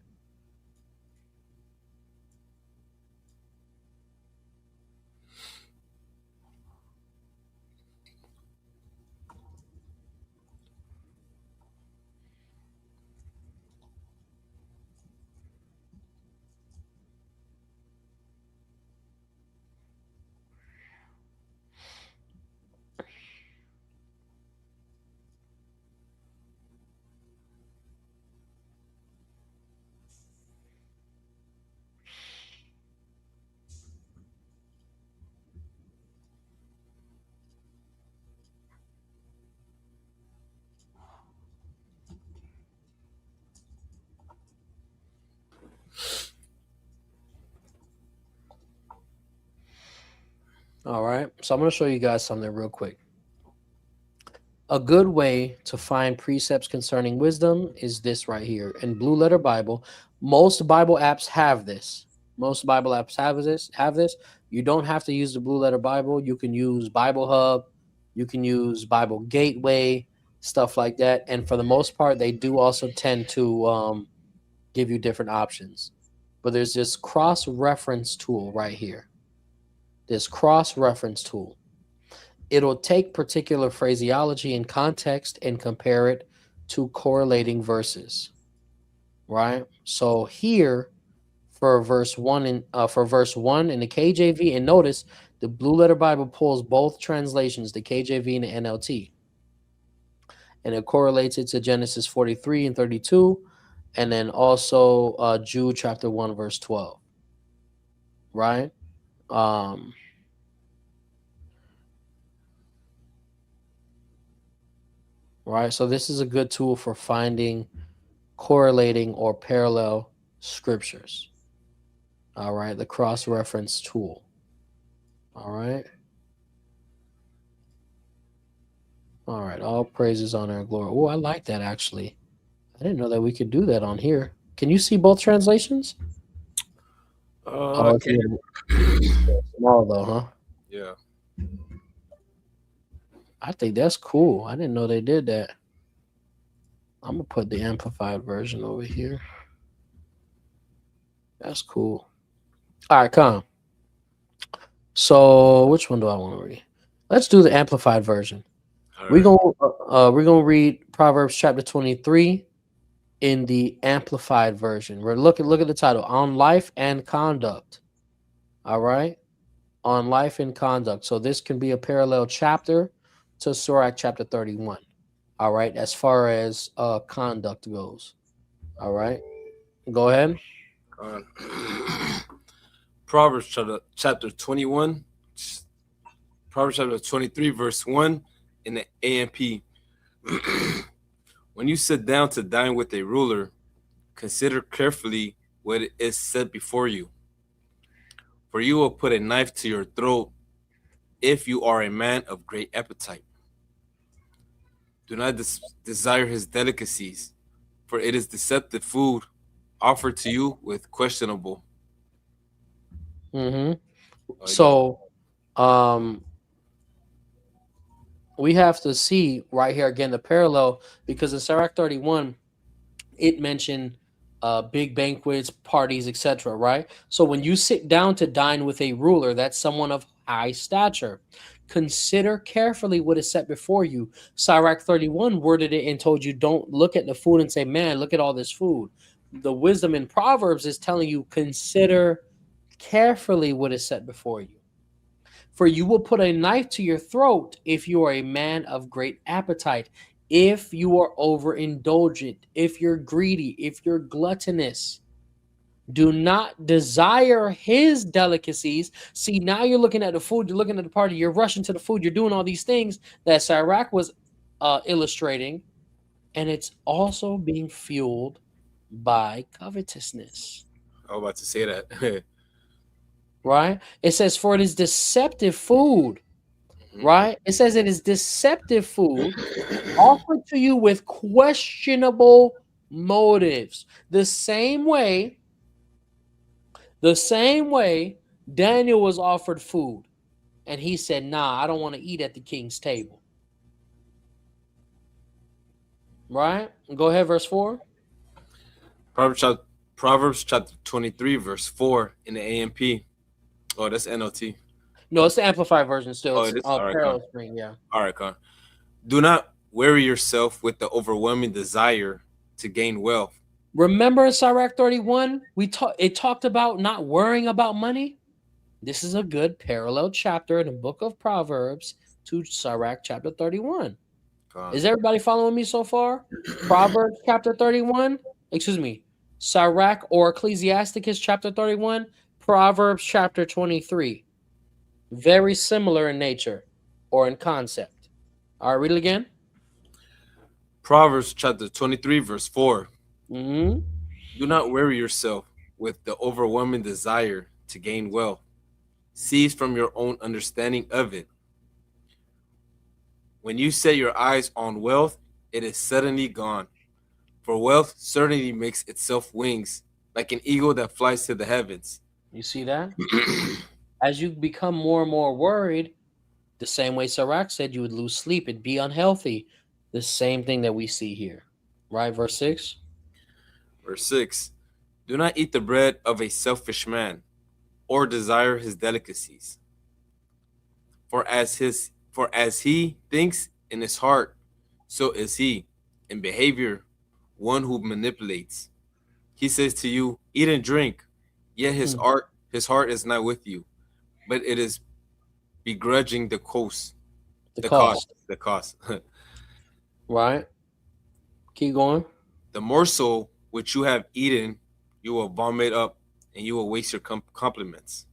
All right. So I'm going to show you guys something real quick. A good way to find precepts concerning wisdom is this right here in Blue Letter Bible. Most Bible apps have this. Most Bible apps have this. You don't have to use the Blue Letter Bible. You can use Bible Hub. You can use Bible Gateway, stuff like that. And for the most part, they do also tend to give you different options. But there's this cross-reference tool right here. This cross-reference tool. It'll take particular phraseology and context and compare it to correlating verses, right? So here for verse 1 in the KJV, and notice the Blue Letter Bible pulls both translations, the KJV and the NLT, and it correlates it to Genesis 43 and 32, and then also Jude chapter 1 verse 12, right? Right, so this is a good tool for finding correlating or parallel scriptures. All right, the cross-reference tool. All right. All right, all praises, honor, and glory. Oh, I like that actually. I didn't know that we could do that on here. Can you see both translations? Oh, it's a little small though, huh? Yeah. I think that's cool. I didn't know they did that. I'm gonna put the amplified version over here. That's cool. All right, come. So, which one do I want to read? Let's do the amplified version. We're gonna read Proverbs chapter 23 in the amplified version. We're look at the title, On Life and Conduct. All right, on life and conduct. So this can be a parallel chapter to Sirach chapter 31. All right, as far as conduct goes. All right, go ahead. Proverbs chapter 21, Proverbs chapter 23, verse 1 in the AMP. When you sit down to dine with a ruler, consider carefully what is set before you. For you will put a knife to your throat if you are a man of great appetite. Do not desire his delicacies, for it is deceptive food offered to you with questionable. Mm-hmm. Oh, you got it. So, we have to see right here again the parallel, because in Sirach 31, it mentioned big banquets, parties, etc. Right? So when you sit down to dine with a ruler, that's someone of high stature. Consider carefully what is set before you. Sirach 31 worded it and told you, don't look at the food and say, man, look at all this food. The wisdom in Proverbs is telling you, consider carefully what is set before you. For you will put a knife to your throat if you are a man of great appetite, if you are overindulgent, if you're greedy, if you're gluttonous. Do not desire his delicacies. See, now you're looking at the food, you're looking at the party, you're rushing to the food, you're doing all these things that Sirach was illustrating, and it's also being fueled by covetousness. I was about to say that. Right? It says, for it is deceptive food. Right? It says it is deceptive food offered to you with questionable motives. The same way Daniel was offered food and he said, nah, I don't want to eat at the king's table. Right? Go ahead, verse 4. Proverbs chapter 23, verse 4 in the AMP. Oh, that's NLT. No, it's the amplified version still. Oh, It's it is? All right, Con. parallel screen, yeah. All right, Con. Do not weary yourself with the overwhelming desire to gain wealth. Remember in Sirach 31, it talked about not worrying about money. This is a good parallel chapter in the book of Proverbs to Sirach chapter 31. Is everybody following me so far? Proverbs chapter 31, Sirach or Ecclesiasticus chapter 31, Proverbs chapter 23. Very similar in nature or in concept. All right, read it again. Proverbs chapter 23, verse 4. Mm-hmm. Do not weary yourself with the overwhelming desire to gain wealth. Cease from your own understanding of it. When you set your eyes on wealth, it is suddenly gone. For wealth certainly makes itself wings, like an eagle that flies to the heavens. You see that? As you become more and more worried, the same way Sirach said you would lose sleep and be unhealthy. The same thing that we see here. Right? Verse 6. Verse 6. Do not eat the bread of a selfish man, or desire his delicacies. For as he thinks in his heart, so is he in behavior, one who manipulates. He says to you, eat and drink, yet his heart is not with you, but it is begrudging the cost. The cost. The cost. Right? Keep going. The morsel which you have eaten, you will vomit up, and you will waste your compliments.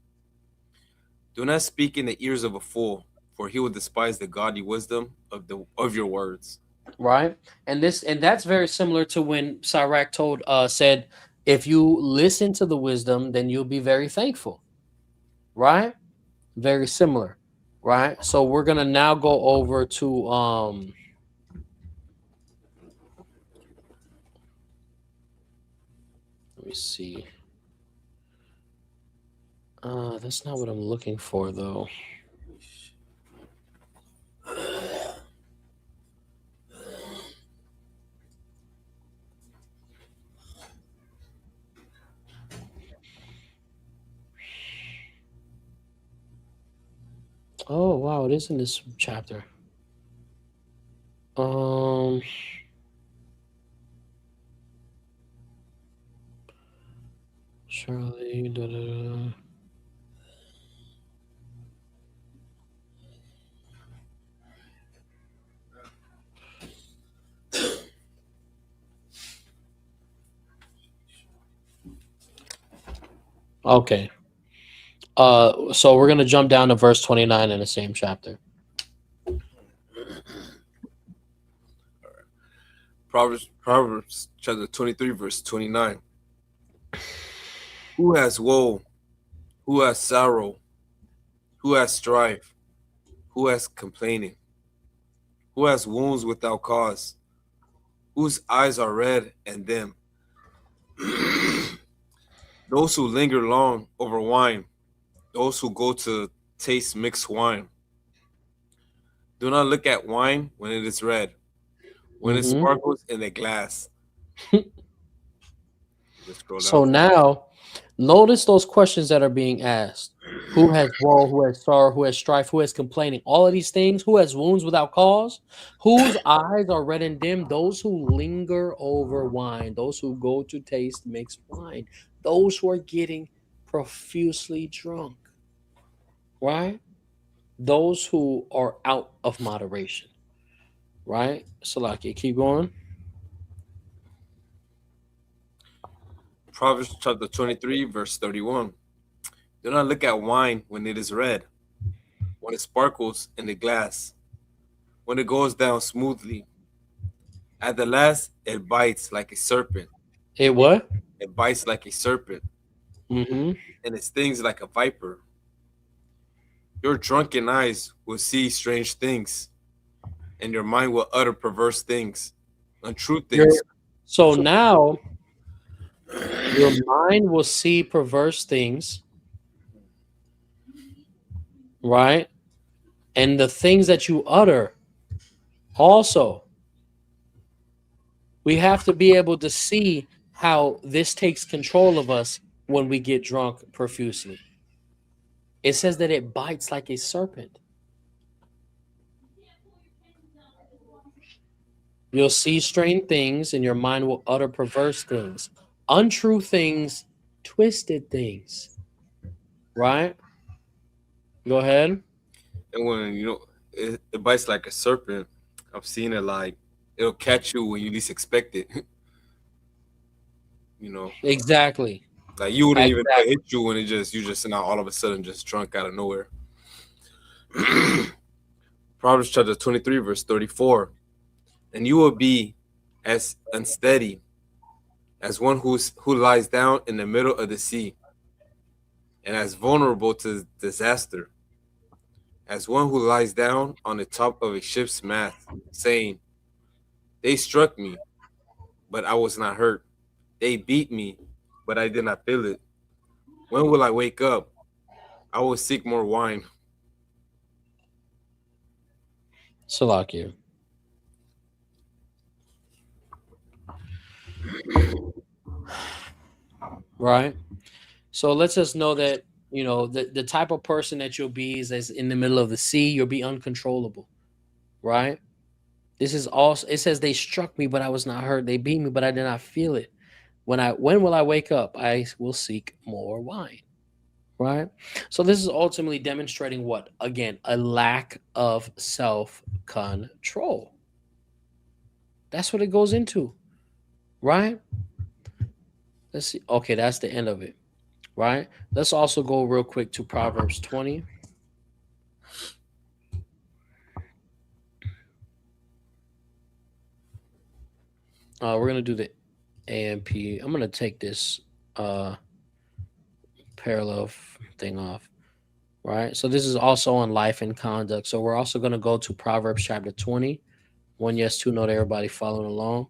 Do not speak in the ears of a fool, for he will despise the godly wisdom of your words. Right? And that's very similar to when Sirach said, if you listen to the wisdom, then you'll be very thankful. Right? Very similar. Right? So we're gonna now go over to let me see. That's not what I'm looking for though. Oh wow, it is in this chapter. Surely. Da, da, da. Okay. So we're gonna jump down to verse 29 in the same chapter. Proverbs chapter 23, verse 29. Who has woe Who has sorrow? Who has strife? Who has complaining? Who has wounds without cause? Whose eyes are red and dim? Those who linger long over wine, those who go to taste mixed wine. Do not look at wine when it is red, when it Mm-hmm. sparkles in a glass. Just scroll So down. now, notice those questions that are being asked. Who has woe? Who has sorrow? Who has strife? Who has complaining? All of these things. Who has wounds without cause? Whose eyes are red and dim? Those who linger over wine. Those who go to taste mixed wine. Those who are getting profusely drunk. Right? Those who are out of moderation. Right? Salaki, keep going. Proverbs chapter 23, verse 31. Do not look at wine when it is red, when it sparkles in the glass, when it goes down smoothly. At the last, it bites like a serpent. It what? It bites like a serpent, Mm-hmm. and it stings like a viper. Your drunken eyes will see strange things, and your mind will utter perverse things, untrue things. So now your mind will see perverse things, right? And the things that you utter also, we have to be able to see how this takes control of us when we get drunk profusely. It says that it bites like a serpent. You'll see strange things, and your mind will utter perverse things, untrue things, twisted things, right? Go ahead. And when it bites like a serpent, I've seen it like it'll catch you when you least expect it. you know, Exactly. like you wouldn't even know it Exactly. hit you when you just now all of a sudden just drunk out of nowhere. Proverbs chapter 23, verse 34. And you will be as unsteady as one who lies down in the middle of the sea, and as vulnerable to disaster as one who lies down on the top of a ship's mast, saying, they struck me, but I was not hurt. They beat me, but I did not feel it. When will I wake up? I will seek more wine. Salakia. Right. So let's just know that the type of person that you'll be is in the middle of the sea. You'll be uncontrollable. Right. This is also. It says they struck me, but I was not hurt. They beat me, but I did not feel it. When will I wake up? I will seek more wine. Right. So this is ultimately demonstrating what? Again, a lack of self-control. That's what it goes into. Right. Let's see. Okay, that's the end of it. Right. Let's also go real quick to Proverbs 20. We're gonna do the AMP. I'm gonna take this parallel thing off. Right. So this is also on life and conduct. So we're also gonna go to Proverbs chapter 20. One yes, two note, everybody following along.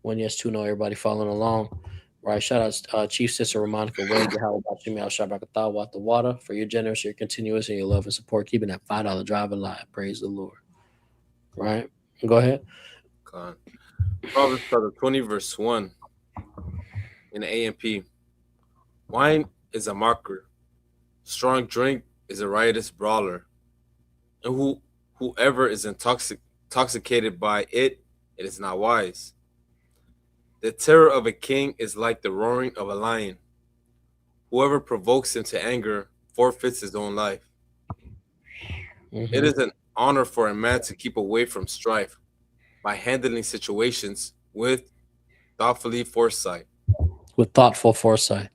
One yes, two note, everybody following along. Right. Shout out Chief Sister Ramonica Wade, Yahweh Al Shabakatah, Wat the Water, for your generous, your continuous, and your love and support, keeping that $5 drive alive. Praise the Lord. Right. Go ahead. God. Proverbs chapter 20, verse 1 in the AMP. Wine is a mocker. Strong drink is a riotous brawler. And whoever is intoxicated by it, it is not wise. The terror of a king is like the roaring of a lion. Whoever provokes him to anger forfeits his own life. It is an honor for a man to keep away from strife by handling situations with thoughtfully foresight. With thoughtful foresight.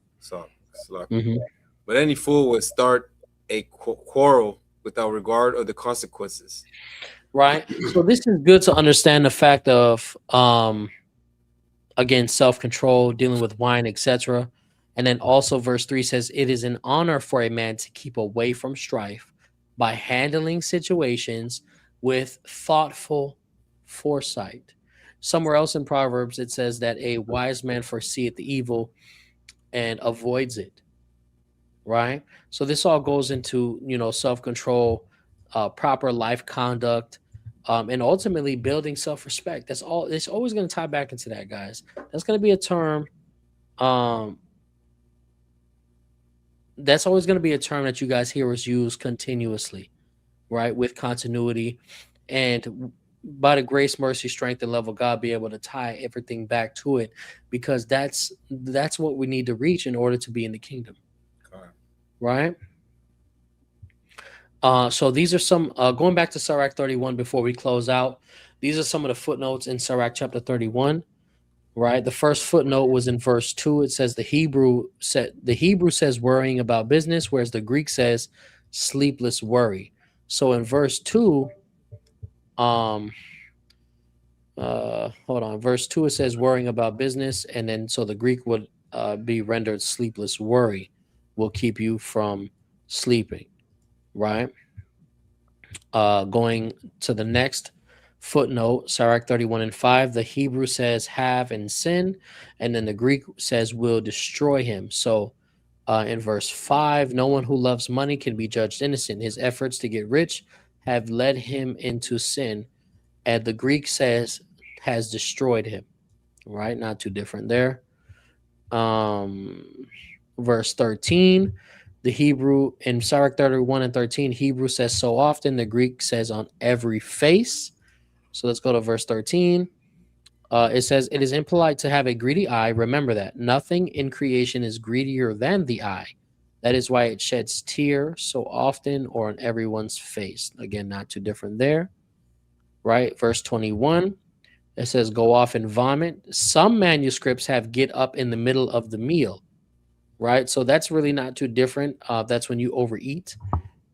But any fool would start a quarrel without regard of the consequences. Right. So this is good to understand the fact of again self-control, dealing with wine, etc. And then also verse 3 says, it is an honor for a man to keep away from strife by handling situations with thoughtful foresight. Somewhere else in Proverbs, it says that a wise man foreseeth the evil and avoids it, right? So this all goes into, self-control, proper life conduct, and ultimately building self-respect. That's all. It's always going to tie back into that, guys. That's going to be a term. That's always going to be a term that you guys hear us use continuously, right? With continuity, and by the grace, mercy, strength, and love of God, be able to tie everything back to it, because that's what we need to reach in order to be in the kingdom, right? So these are some, going back to Sirach 31 before we close out. These are some of the footnotes in Sirach chapter 31, right? The first footnote was in verse 2. It says the Hebrew says worrying about business, whereas the Greek says sleepless worry. So in verse 2, hold on. Verse 2, it says worrying about business, and then so the Greek would be rendered sleepless worry will keep you from sleeping, right? Going to the next footnote, Sirach 31 and 5, the Hebrew says have and sin, and then the Greek says will destroy him. So in verse 5, no one who loves money can be judged innocent. His efforts to get rich have led him into sin, and the Greek says has destroyed him, right? Not too different there. Verse 13, the Hebrew in Sirach 31 and 13, Hebrew says so often, the Greek says on every face. So let's go to verse 13. It says, it is impolite to have a greedy eye. Remember that nothing in creation is greedier than the eye. That is why it sheds tears so often or on everyone's face. Again, not too different there, right? Verse 21, it says, go off and vomit. Some manuscripts have get up in the middle of the meal, right? So that's really not too different. That's when you overeat,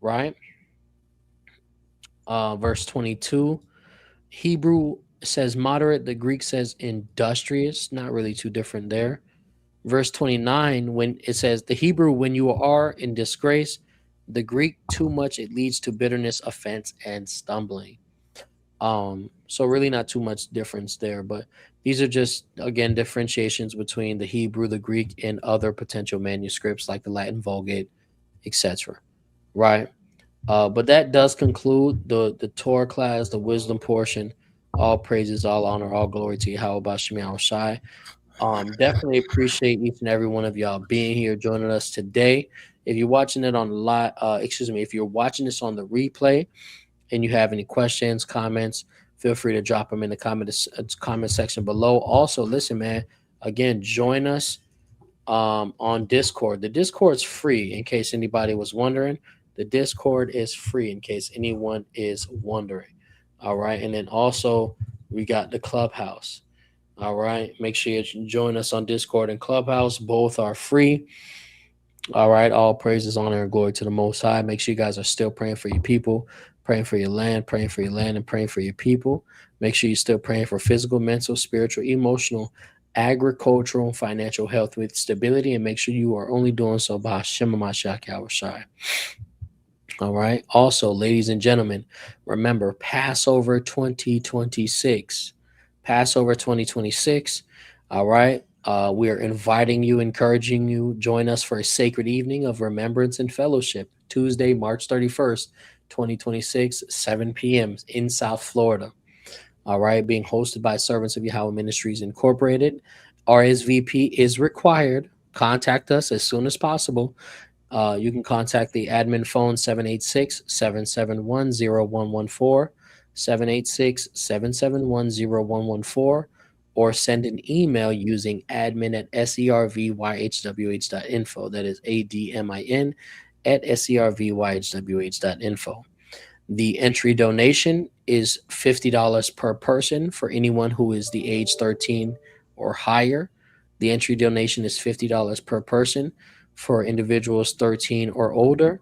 right? Verse 22, Hebrew says moderate. The Greek says industrious. Not really too different there. Verse 29, when it says the Hebrew, when you are in disgrace, the Greek, too much, it leads to bitterness, offense, and stumbling. So really not too much difference there, but these are just, again, differentiations between the Hebrew, the Greek, and other potential manuscripts like the Latin Vulgate, etc. Right? But that does conclude the Torah class, the wisdom portion. All praises, all honor, all glory to Yahweh Shemi Shai. Definitely appreciate each and every one of y'all being here, joining us today. If you're watching it on live, if you're watching this on the replay and you have any questions, comments, feel free to drop them in the comment section below. Also, listen, man, again, join us on Discord. The Discord's free, in case anybody was wondering. The Discord is free, in case anyone is wondering. All right, and then also we got the Clubhouse. All right, make sure you join us on Discord and Clubhouse. Both are free. All right, all praises, honor, and glory to the Most High. Make sure you guys are still praying for your people, praying for your land, and praying for your people. Make sure you're still praying for physical, mental, spiritual, emotional, agricultural, and financial health with stability, and make sure you are only doing so by Hashem HaMashiach Yahawashi. All right. Also, ladies and gentlemen, remember Passover 2026. Passover 2026. All right. We are inviting you, encouraging you, join us for a sacred evening of remembrance and fellowship, Tuesday, March 31st, 2026, 7 p.m. in South Florida. All right, being hosted by Servants of Yahweh Ministries Incorporated. RSVP is required. Contact us as soon as possible. You can contact the admin phone 786-771-0114, 786-771-0114, or send an email using admin@servyhwh.info. That is ADMIN at servyhwh.info. The entry donation is $50 per person for anyone who is the age 13 or higher. The entry donation is $50 per person for individuals 13 or older.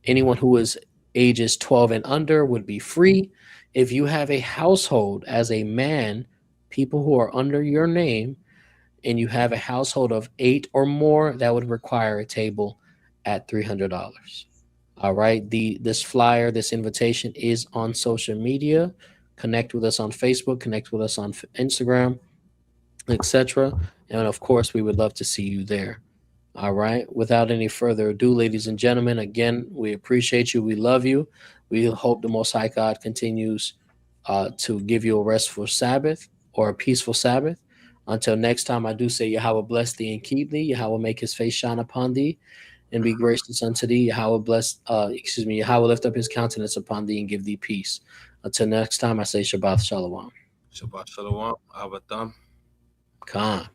Anyone who is ages 12 and under would be free. If you have a household as a man, people who are under your name, and you have a household of 8 or more, that would require a table at $300. All right. This flyer, this invitation is on social media. Connect with us on Facebook, connect with us on Instagram, etc. And of course, we would love to see you there. All right. Without any further ado, ladies and gentlemen, again, we appreciate you. We love you. We hope the Most High God continues to give you a restful Sabbath or a peaceful Sabbath. Until next time, I do say Yahweh bless thee and keep thee. Yahweh make his face shine upon thee and be gracious unto thee. Yahweh lift up his countenance upon thee and give thee peace. Until next time, I say Shabbat Shalom. Shabbat Shalom. Ahmataza. Khan.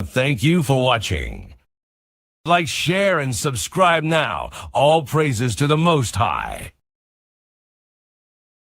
thank you for watching. Like, share, and subscribe now. All praises to the Most High.